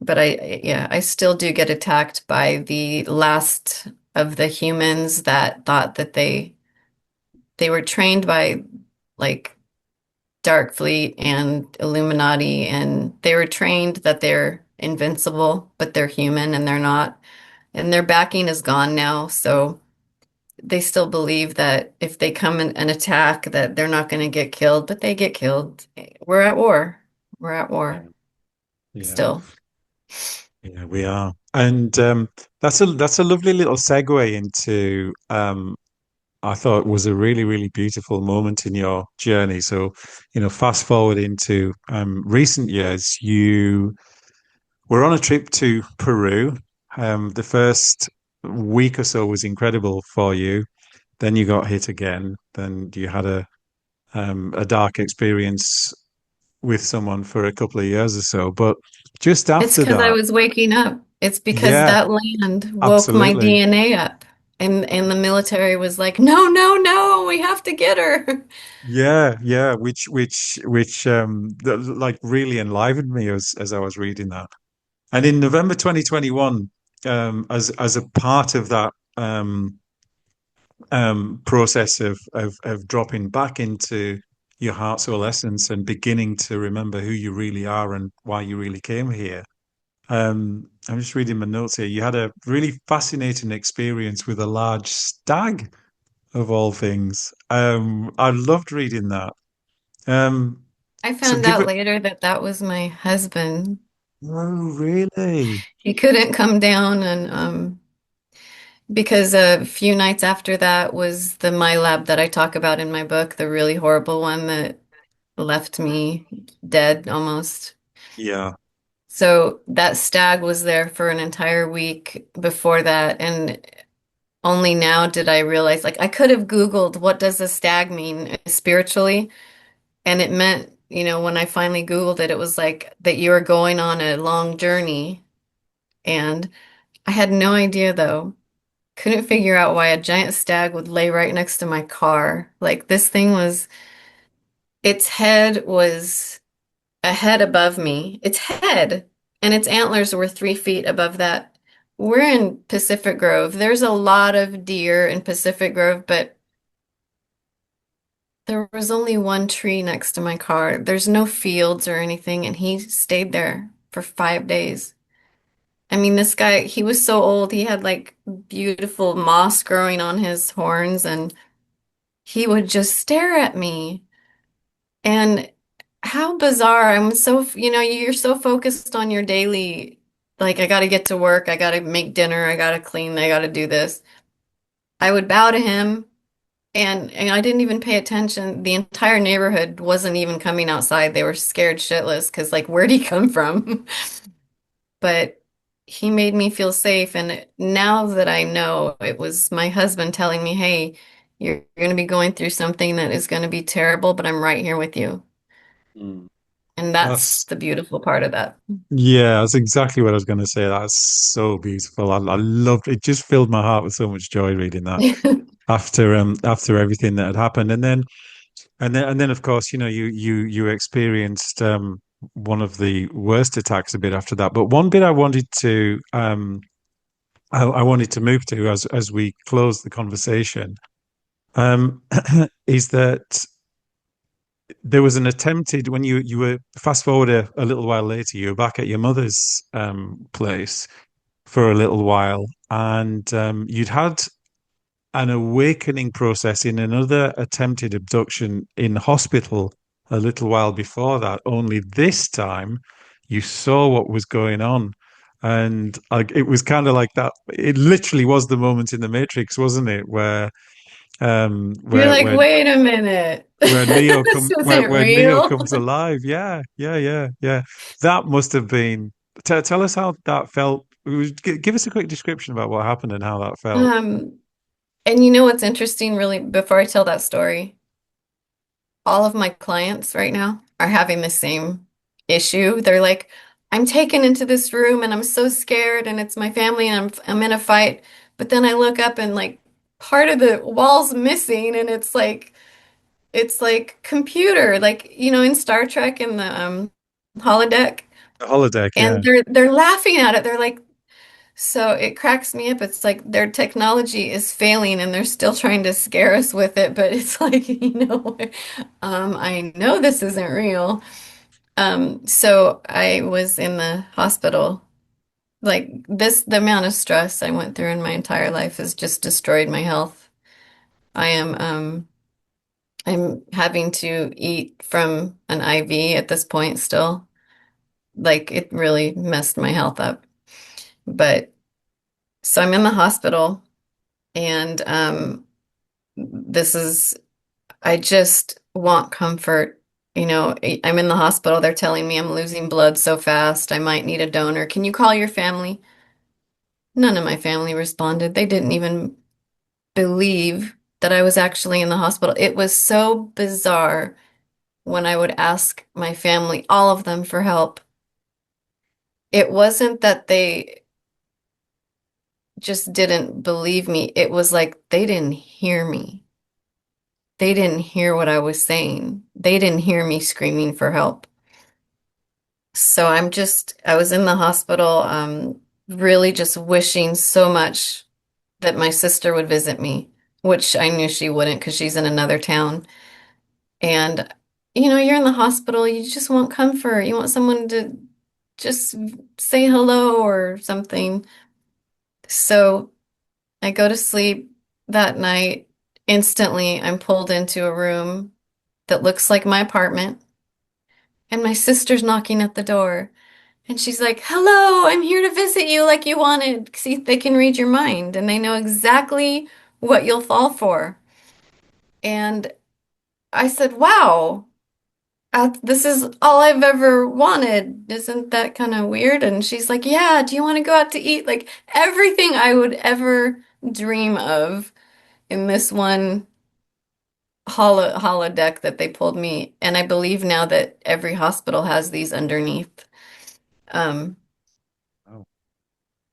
but yeah, I still do get attacked by the last of the humans that thought that they were trained by like Dark Fleet and Illuminati, and they were trained that they're invincible, but they're human and they're not. And their backing is gone now, so they still believe that if they come in and attack, that they're not going to get killed, but they get killed. We're at war. We're at Yeah. war Yeah. still. Yeah, we are. And that's a lovely little segue into I thought was a really, really beautiful moment in your journey. So, fast forward into recent years, you were on a trip to Peru. The first week or so was incredible for you. Then you got hit again. Then you had a dark experience with someone for a couple of years or so. But just It's after because I that, was waking up. It's because yeah, that land woke my absolutely. DNA up. And the military was like, no, no, no, we have to get her. Yeah, yeah, which like really enlivened me as I was reading that. And in November 2021, as a part of that process of dropping back into your heart soul essence and beginning to remember who you really are and why you really came here. I'm just reading my notes here. You had a really fascinating experience with a large stag, of all things. I loved reading that. Um, I so found give out it. later that that was my husband. Oh, really? He couldn't come down, and because a few nights after that was the my lab that I talk about in my book, the really horrible one that left me dead almost. Yeah. So that stag was there for an entire week before that, and only now did I realize, like, I could have Googled what does a stag mean spiritually, and it meant, when I finally Googled it, it was like that you are going on a long journey. And I had no idea though. Couldn't figure out why a giant stag would lay right next to my car. Like this thing was, its head was a head above me. Its head and its antlers were 3 feet above that. We're in Pacific Grove. There's a lot of deer in Pacific Grove, but there was only one tree next to my car. There's no fields or anything, and he stayed there for 5 days. I mean, this guy, he was so old. He had like beautiful moss growing on his horns, and he would just stare at me. And how bizarre. You're so focused on your daily, like, I got to get to work, I got to make dinner, I got to clean, I got to do this. I would bow to him, And I didn't even pay attention. The entire neighborhood wasn't even coming outside. They were scared shitless because, like, where'd he come from? But he made me feel safe. And now that I know it was my husband telling me, hey, you're going to be going through something that is going to be terrible, but I'm right here with you. Mm. And that's That's the beautiful part of that. Yeah, that's exactly what I was going to say. That's so beautiful. I loved it. Just filled my heart with so much joy reading that after everything that had happened, and then of course you experienced one of the worst attacks a bit after that. But one bit I wanted to move to as we close the conversation um is that there was an attempted when you were fast forward a little while later, you were back at your mother's place for a little while, and you'd had an awakening process in another attempted abduction in hospital a little while before that. Only this time, you saw what was going on, and like it was kind of like that. It literally was the moment in the Matrix, wasn't it, where um, You're where like, where wait a minute. where Neo This come where isn't where Neo real. comes alive. Yeah, yeah, yeah, yeah. That must have been. Tell us how that felt. Give us a quick description about what happened and how that felt. Um, and you know what's interesting, really, before I tell that story? All of my clients right now are having the same issue. They're like, I'm taken into this room and I'm so scared and it's my family and I'm in a fight. But then I look up and like part of the wall's missing and it's like computer, like in Star Trek in the holodeck. The holodeck, And yeah. they're laughing at it. They're like, so it cracks me up. It's like their technology is failing and they're still trying to scare us with it, but it's like, I know this isn't real. So I was in the hospital. Like the amount of stress I went through in my entire life has just destroyed my health. I am, I'm having to eat from an IV at this point still. Like it really messed my health up. But so I'm in the hospital and, this is, I just want comfort. I'm in the hospital. They're telling me I'm losing blood so fast. I might need a donor. Can you call your family? None of my family responded. They didn't even believe that I was actually in the hospital. It was so bizarre when I would ask my family, all of them, for help. It wasn't that they just didn't believe me. It was like they didn't hear me. They didn't hear what I was saying. They didn't hear me screaming for help. So I was in the hospital, really just wishing so much that my sister would visit me, which I knew she wouldn't because she's in another town. And, you're in the hospital, you just want comfort. You want someone to just say hello or something. So I go to sleep that night. Instantly, I'm pulled into a room that looks like my apartment, and my sister's knocking at the door. And she's like, hello, I'm here to visit you like you wanted. See, they can read your mind and they know exactly what you'll fall for. And I said, wow, this is all I've ever wanted. Isn't that kind of weird? And she's like, yeah, do you want to go out to eat? Like everything I would ever dream of in this one holodeck that they pulled me. And I believe now that every hospital has these underneath. Um, Oh,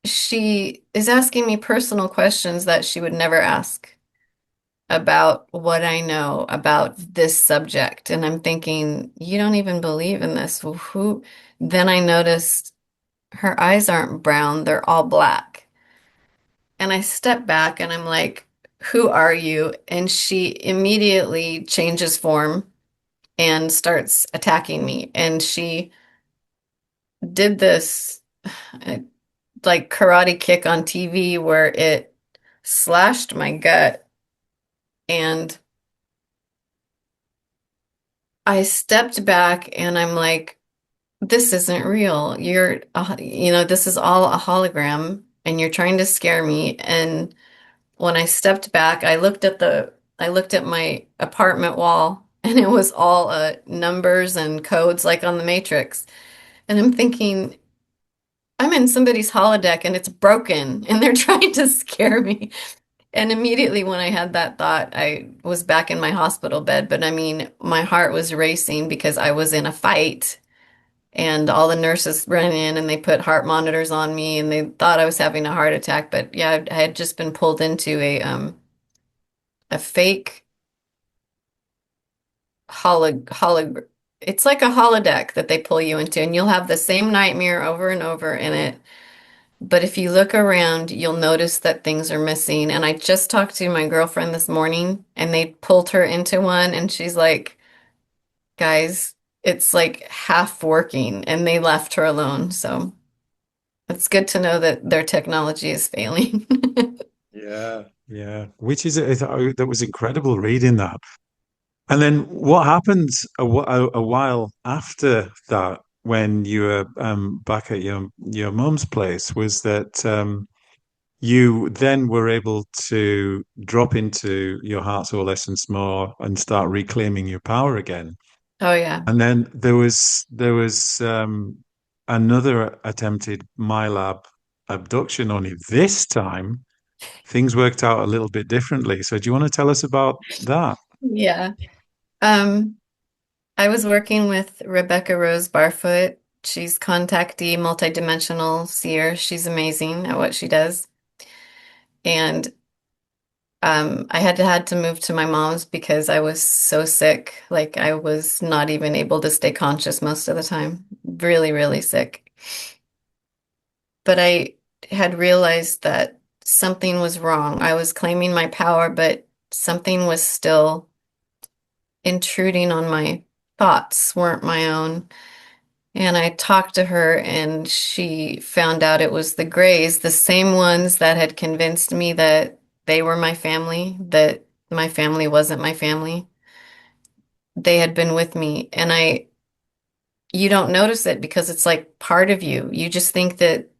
she is asking me personal questions that she would never ask about what I know about this subject. And I'm thinking, you don't even believe in this. Well, who? Then I noticed her eyes aren't brown, they're all black. And I step back and I'm like, who are you? And she immediately changes form and starts attacking me. And she did this like karate kick on TV where it slashed my gut. And I stepped back and I'm like, this isn't real. This is all a hologram and you're trying to scare me. And when I stepped back, I looked at the I looked at my apartment wall and it was all numbers and codes like on the Matrix. And I'm thinking, I'm in somebody's holodeck and it's broken and they're trying to scare me. And immediately when I had that thought, I was back in my hospital bed. But I mean, my heart was racing because I was in a fight and all the nurses ran in and they put heart monitors on me and they thought I was having a heart attack. But yeah, I had just been pulled into a fake it's like a holodeck that they pull you into and you'll have the same nightmare over and over in it. But if you look around, you'll notice that things are missing. And I just talked to my girlfriend this morning and they pulled her into one and she's like, guys, it's like half working and they left her alone. So it's good to know that their technology is failing. Yeah, yeah. Which is that was incredible reading that. And then what happened a while after that, when you were back at your mum's place, was that you then were able to drop into your heart soul essence more and start reclaiming your power again. Oh yeah. And then there was another attempted MyLab abduction, only this time things worked out a little bit differently. So do you want to tell us about that? Yeah. Um, I was working with Rebecca Rose Barfoot. She's contactee, multidimensional seer. She's amazing at what she does. And I had to move to my mom's because I was so sick. Like I was not even able to stay conscious most of the time. Really, really sick. But I had realized that something was wrong. I was claiming my power, but something was still intruding on my thoughts, weren't my own. And I talked to her, and she found out it was the Greys, the same ones that had convinced me that they were my family, that my family wasn't my family. They had been with me, and you don't notice it because it's like part of you. You just think that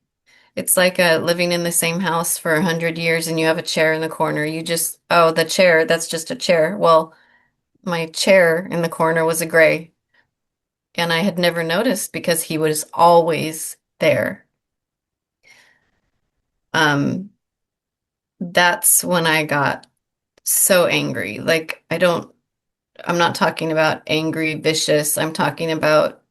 it's like living in the same house for 100 years and you have a chair in the corner. You just, oh, the chair, that's just a chair. Well, my chair in the corner was a gray, and I had never noticed because he was always there. Um, that's when I got so angry. Like, I'm not talking about angry, vicious. I'm talking about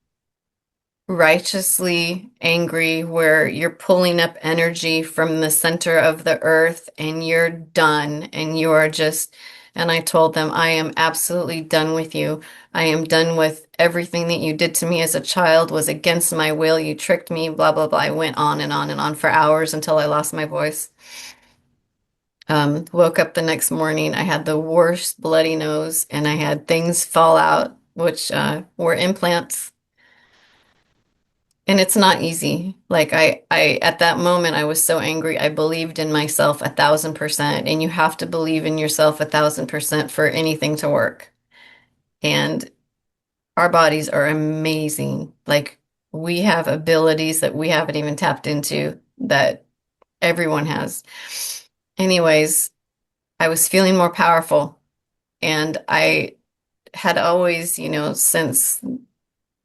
righteously angry, where you're pulling up energy from the center of the earth and you're done and you are just, and I told them, I am absolutely done with you. I am done with everything that you did to me as a child was against my will. You tricked me, blah, blah, blah. I went on and on and on for hours until I lost my voice. Woke up the next morning. I had the worst bloody nose and I had things fall out, which were implants. And it's not easy. Like at that moment, I was so angry. I believed in myself 1,000%, and you have to believe in yourself 1,000% for anything to work. And our bodies are amazing. Like we have abilities that we haven't even tapped into that everyone has. Anyways, I was feeling more powerful, and I had always, since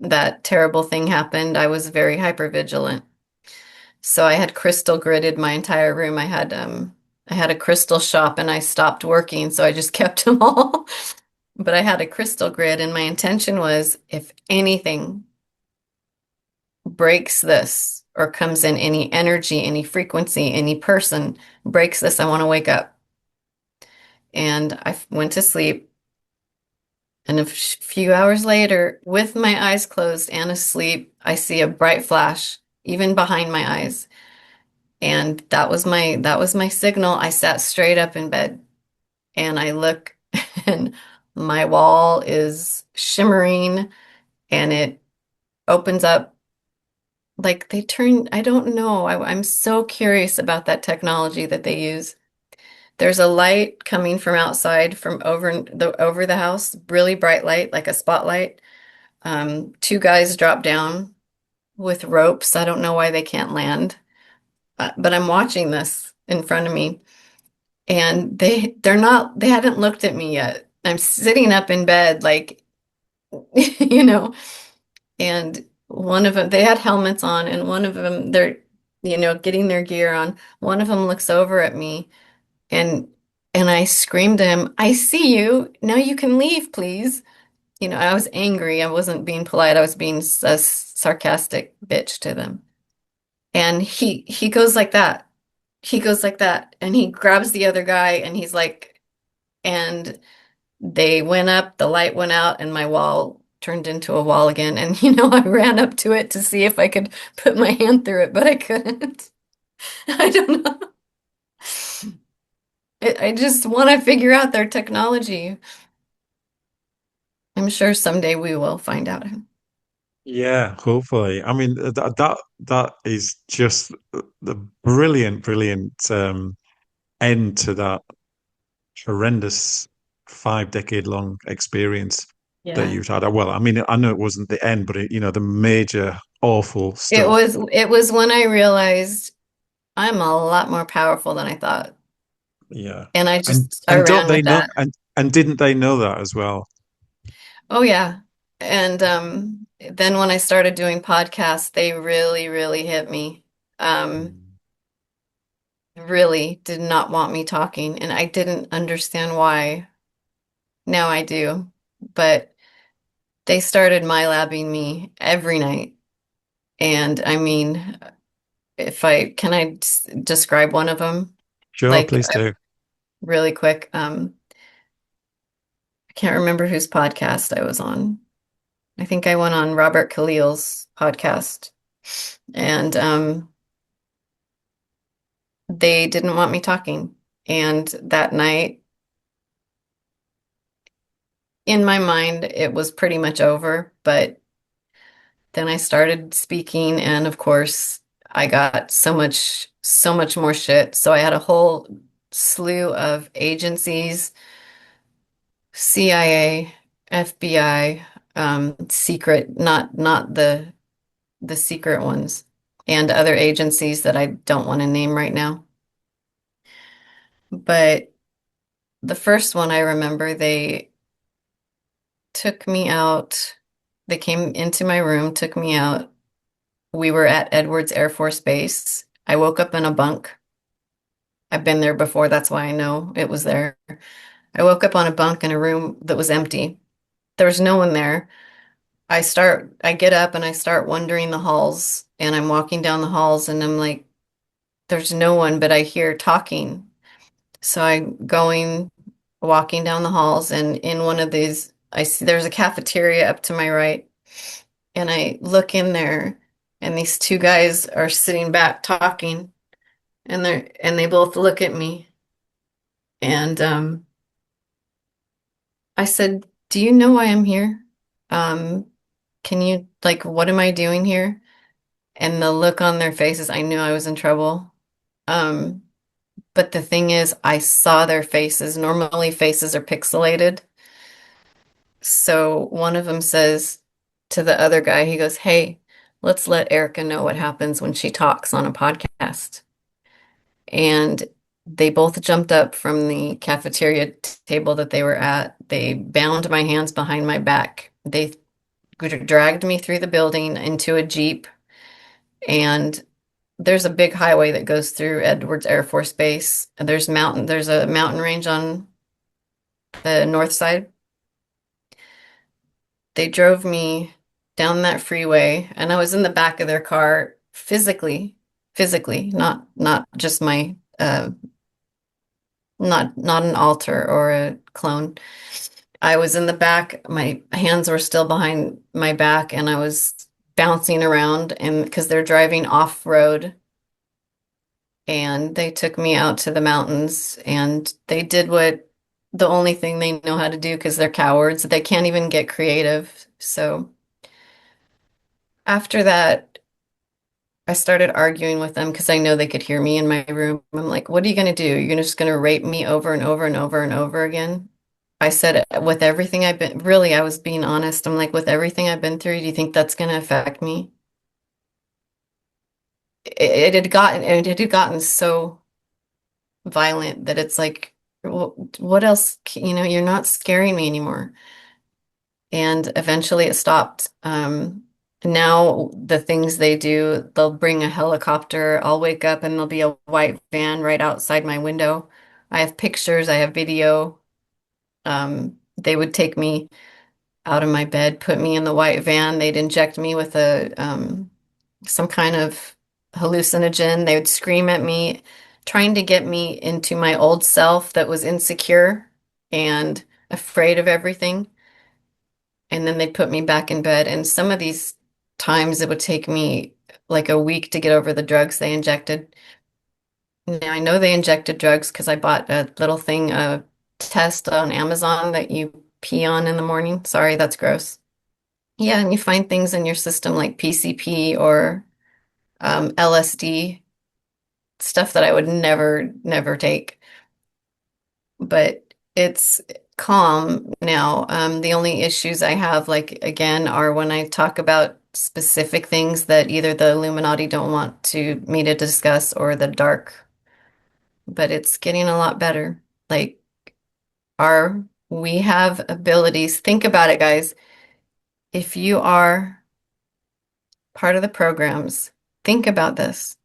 that terrible thing happened, I was very hyper vigilant. So I had crystal gridded my entire room. I had a crystal shop and I stopped working, so I just kept them all. But I had a crystal grid and my intention was if anything breaks this or comes in any energy, any frequency, any person breaks this, I want to wake up. And I went to sleep, and a few hours later, with my eyes closed and asleep, I see a bright flash even behind my eyes. And that was my signal. I sat straight up in bed and I look and my wall is shimmering and it opens up like I don't know. I'm so curious about that technology that they use. There's a light coming from outside from over the house, really bright light, like a spotlight. Two guys drop down with ropes. I don't know why they can't land, but I'm watching this in front of me. And they hadn't looked at me yet. I'm sitting up in bed, like, you know, and one of them, they had helmets on, and one of them, they're, getting their gear on. One of them looks over at me, and I screamed at him, "I see you. Now you can leave, please." I was angry. I wasn't being polite. I was being a sarcastic bitch to them. And he goes like that. He goes like that, and he grabs the other guy, and he's like, and they went up, the light went out, and my wall turned into a wall again. And I ran up to it to see if I could put my hand through it, but I couldn't. I don't know. I just want to figure out their technology. I'm sure someday we will find out. Yeah, hopefully. I mean, that is just the brilliant, brilliant end to that horrendous 5 decade long experience that Yeah. you've had. Well, I mean, I know it wasn't the end, but the major awful It stuff. was it was when I realized I'm a lot more powerful than I thought. Yeah. And And I don't ran they with know that. and didn't they know that as well? Oh yeah. And then when I started doing podcasts, they really, really hit me. Um, Mm. really did not want me talking, and I didn't understand why. Now I do. But they started MyLabbing me every night. And I mean, if I can I describe one of them Sure, like please do. really quick. I can't remember whose podcast I was on. I think I went on Robert Khalil's podcast, and they didn't want me talking. And that night, in my mind, it was pretty much over. But then I started speaking, and of course, I got so much more shit. So I had a whole slew of agencies, CIA, FBI, secret, not the secret ones, and other agencies that I don't want to name right now. But the first one I remember, they took me out. They came into my room, took me out. We were at Edwards Air Force Base. I woke up in a bunk. I've been there before, that's why I know it was there. I woke up on a bunk in a room that was empty. There was no one there. I get up and I start wandering the halls, and I'm walking down the halls, and I'm like, there's no one, but I hear talking. So I'm walking down the halls, and in one of these, I see there's a cafeteria up to my right, and I look in there, and these two guys are sitting back talking, and they both look at me, and I said, "Do you know why I'm here? Um, can you like what am I doing here?" And the look on their faces, I knew I was in trouble. Um, but the thing is, I saw their faces. Normally, faces are pixelated. So one of them says to the other guy, he goes, "Hey, let's let Erica know what happens when she talks on a podcast." And they both jumped up from the cafeteria table that they were at. They bound my hands behind my back. They dragged me through the building into a Jeep. And there's a big highway that goes through Edwards Air Force Base. And there's a mountain range on the north side. They drove me down that freeway, and I was in the back of their car physically, not just my not an alter or a clone. I was in the back, my hands were still behind my back, and I was bouncing around, and because they're driving off road, and they took me out to the mountains, and they did what the only thing they know how to do because they're cowards. They can't even get creative. So after that, I started arguing with them because I know they could hear me in my room. I'm like, what are you going to do? You're just going to rape me over and over and over and over again? I said, with everything I've been, really, I was being honest. I'm like, with everything I've been through, do you think that's going to affect me? It had gotten so violent that it's like, what else? You're not scaring me anymore. And eventually it stopped. Now the things they do, they'll bring a helicopter. I'll wake up and there'll be a white van right outside my window. I have pictures, I have video. They would take me out of my bed, put me in the white van. They'd inject me with a some kind of hallucinogen. They would scream at me, trying to get me into my old self that was insecure and afraid of everything. And then they'd put me back in bed. And some of these times it would take me like a week to get over the drugs they injected. Now I know they injected drugs because I bought a little thing, a test on Amazon that you pee on in the morning. Sorry, that's gross. Yeah, and you find things in your system like PCP or LSD, stuff that I would never take. But it's calm now. The only issues I have, like, again, are when I talk about specific things that either the Illuminati don't want me to discuss or the dark. But it's getting a lot better. Like, we have abilities. Think about it, guys. If you are part of the programs, think about this.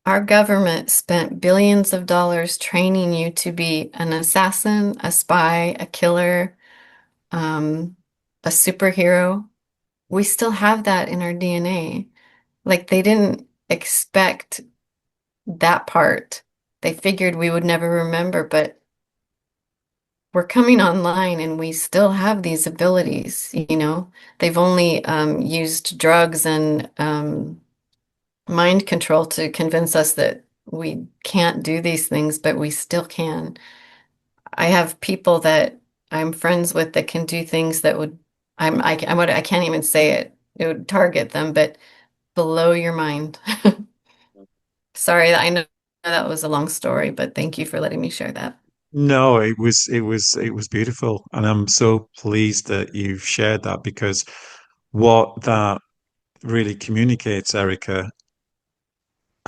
Our government spent billions of dollars training you to be an assassin, a spy, a killer, um, a superhero. We still have that in our DNA. Like they didn't expect that part. They figured we would never remember, but we're coming online and we still have these abilities. They've only used drugs and mind control to convince us that we can't do these things, but we still can. I have people that I'm friends with that can do things that I can't even say it. It would target them, but below your mind. Sorry, I know that was a long story, but thank you for letting me share that. No, it was beautiful, and I'm so pleased that you've shared that because what that really communicates, Erica,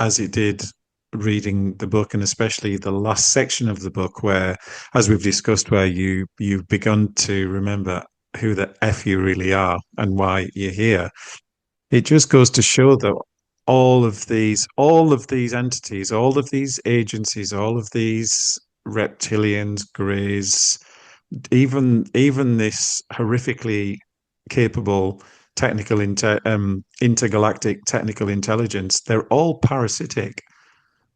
as it did reading the book, and especially the last section of the book, where, as we've discussed, where you've begun to remember who the F you really are and why you're here. It just goes to show that all of these entities, all of these agencies, all of these reptilians, greys, even this horrifically capable intergalactic technical intelligence, they're all parasitic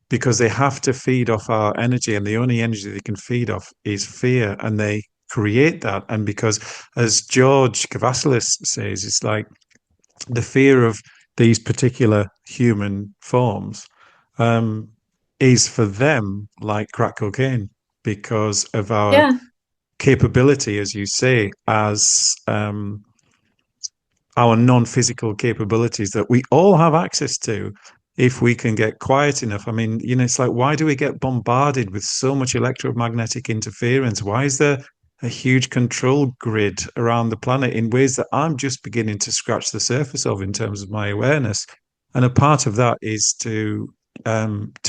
because they have to feed off our energy, and the only energy they can feed off is fear, and they create that. And because, as George Kavasilis says, it's like the fear of these particular human forms um, is for them like crack cocaine because of our Yeah. capability, as you say, as our non-physical capabilities that we all have access to if we can get quiet enough. I mean, it's like, why do we get bombarded with so much electromagnetic interference? Why is there a huge control grid around the planet in ways that I'm just beginning to scratch the surface of in terms of my awareness? And a part of that is to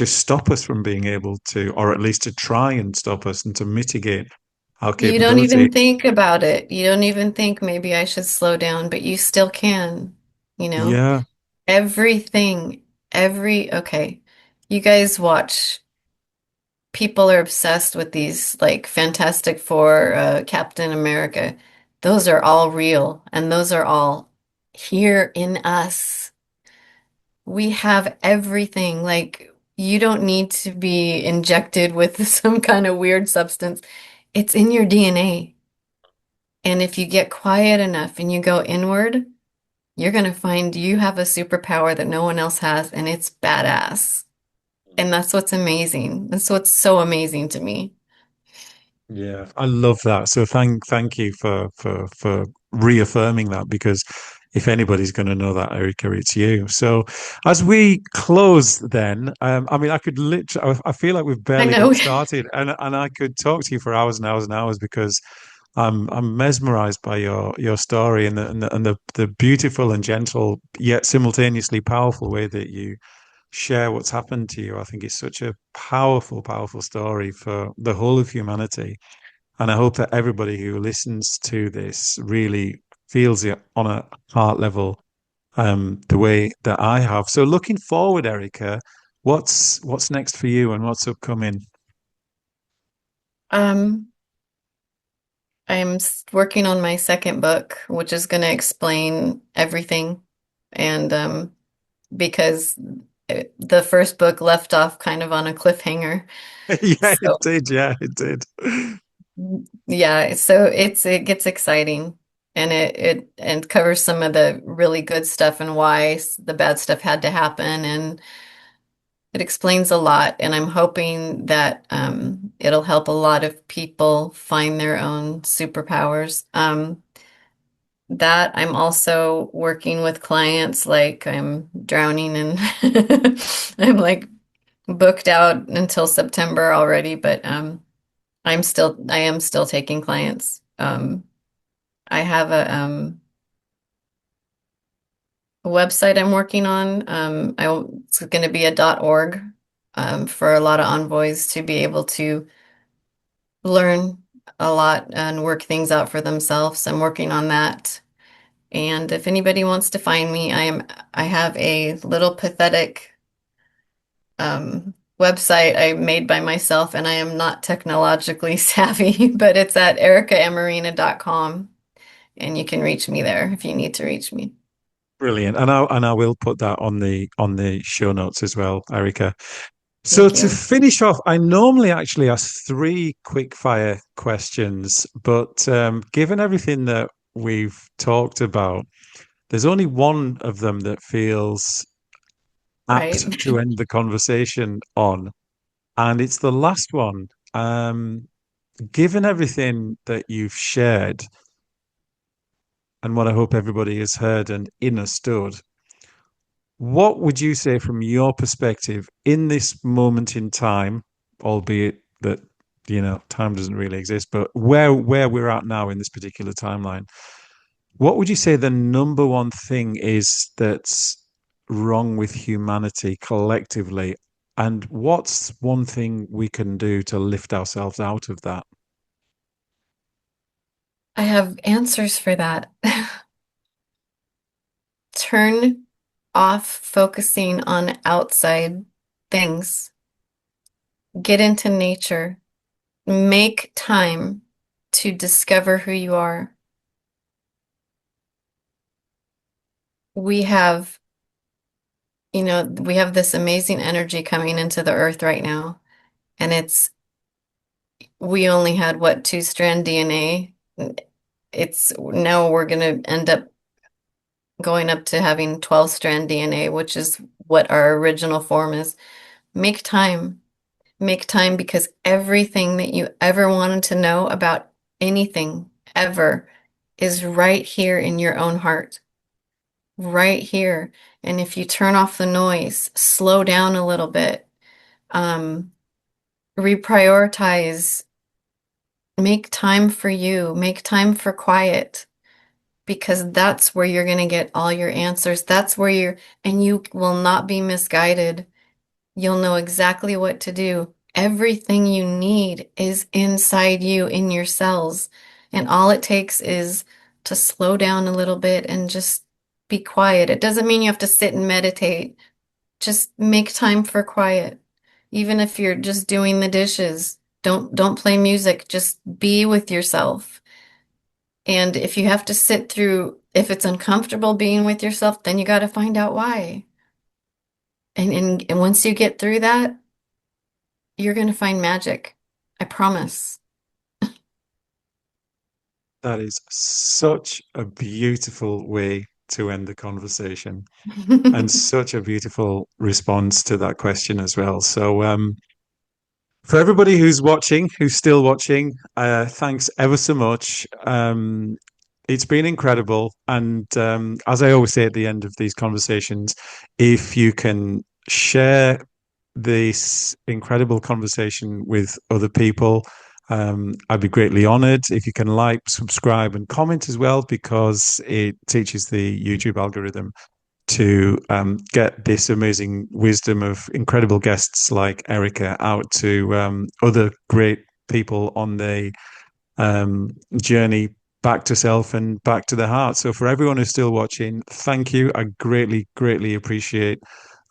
stop us from being able to, or at least to try and stop us and to mitigate our You don't capability. even think about it. You don't even think maybe I should slow down, but you still can, you know? Yeah. Everything, okay. You guys watch, people are obsessed with these like Fantastic Four, Captain America. Those are all real, and those are all here in us. We have everything. Like, you don't need to be injected with some kind of weird substance. It's in your DNA. And if you get quiet enough and you go inward, you're going to find you have a superpower that no one else has, and it's badass. And that's what's amazing. That's what's so amazing to me. Yeah, I love that. So thank you for reaffirming that, because if anybody's going to know that, Erica, it's you. So as we close, then, I mean, I could literally, I feel like we've I barely know. got started, and I could talk to you for hours and hours and hours because I'm mesmerized by your story and the beautiful and gentle yet simultaneously powerful way that you share what's happened to you. I think it's such a powerful, powerful story for the whole of humanity. And I hope that everybody who listens to this really feels it on a heart level, the way that I have. So looking forward, Erica, what's next for you and what's upcoming? Um, I'm working on my second book, which is going to explain everything. And because the first book left off kind of on a cliffhanger. Yeah, it So, did. Yeah, it did. yeah, so it gets exciting and it covers some of the really good stuff and why the bad stuff had to happen, and it explains a lot, and I'm hoping that it'll help a lot of people find their own superpowers. That I'm also working with clients, like I'm drowning and I'm like booked out until September already, but I am still taking clients. I have a website I'm working on. It's going to be a .org for a lot of envoys to be able to learn a lot and work things out for themselves. I'm working on that. And if anybody wants to find me, I have a little pathetic website I made by myself, and I am not technologically savvy, but it's at ericaamorena.com, and you can reach me there if you need to reach me. Brilliant. And I will put that on the show notes as well, Erica. So Thank to you. finish off, I normally actually ask three quick fire questions, but given everything that we've talked about, there's only one of them that feels Right. apt to end the conversation on, and it's the last one. Given everything that you've shared and what I hope everybody has heard and understood, what would you say from your perspective in this moment in time, albeit that time doesn't really exist, but where we're at now in this particular timeline, what would you say the number one thing is that's wrong with humanity collectively? And what's one thing we can do to lift ourselves out of that? I have answers for that. Turn off focusing on outside things. Get into nature. Make time to discover who you are. We have, we have this amazing energy coming into the earth right now, and we only had what, two-strand DNA? It's now we're going to end up going up to having 12-strand DNA, which is what our original form is. Make time. Make time, because everything that you ever wanted to know about anything ever is right here in your own heart, right here. And if you turn off the noise, slow down a little bit, um, reprioritize, make time for you, make time for quiet, because that's where you're going to get all your answers. And you will not be misguided. You'll know exactly what to do. Everything you need is inside you in your cells. And all it takes is to slow down a little bit and just be quiet. It doesn't mean you have to sit and meditate. Just make time for quiet. Even if you're just doing the dishes, don't play music. Just be with yourself. And if you have to if it's uncomfortable being with yourself, then you got to find out why. And once you get through that, you're going to find magic. I promise. That is such a beautiful way to end the conversation and such a beautiful response to that question as well. So, for everybody who's watching, who's still watching, thanks ever so much. It's been incredible. And as I always say at the end of these conversations, if you can share this incredible conversation with other people, I'd be greatly honored. If you can like, subscribe, and comment as well, because it teaches the YouTube algorithm to get this amazing wisdom of incredible guests like Erica out to other great people on the journey back to self and back to the heart. So for everyone who's still watching, thank you. I greatly, greatly appreciate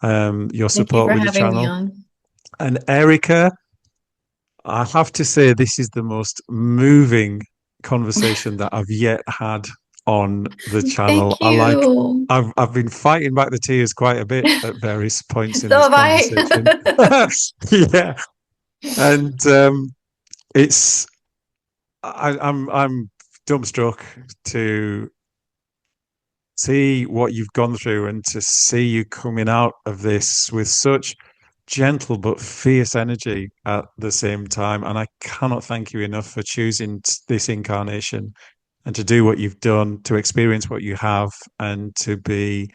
your Thank you support for with the having me channel. on. And Erica, I have to say, this is the most moving conversation that I've yet had on the channel. Thank you. I've been fighting back the tears quite a bit at various points in So this have conversation. I. Yeah, and it's I'm dumbstruck to see what you've gone through and to see you coming out of this with such gentle but fierce energy at the same time. And I cannot thank you enough for choosing this incarnation and to do what you've done, to experience what you have, and to be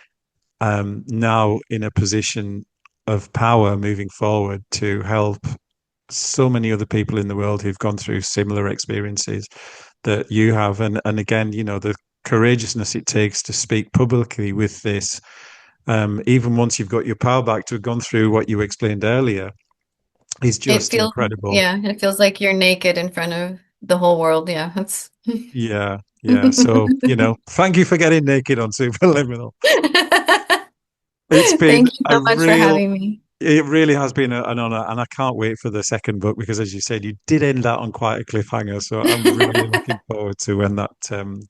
now in a position of power moving forward to help so many other people in the world who've gone through similar experiences that you have. And again, you know, the courageousness it takes to speak publicly with this, even once you've got your power back, to have gone through what you explained earlier, is It just feels, incredible. yeah, it feels like you're naked in front of the whole world. Yeah, that's. Yeah, yeah. So, you know, thank you for getting naked on Superliminal. It's been Thank you a so much for real, having me. it really has been an honor, and I can't wait for the second book because, as you said, you did end that on quite a cliffhanger. So I'm really looking forward to when that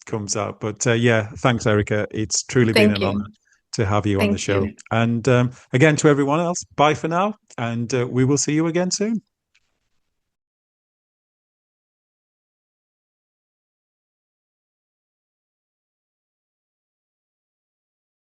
comes out. But yeah, thanks, Erica. It's truly been Thank an honor you. to have you on the Thank show. you. And again, to everyone else, bye for now, and we will see you again soon.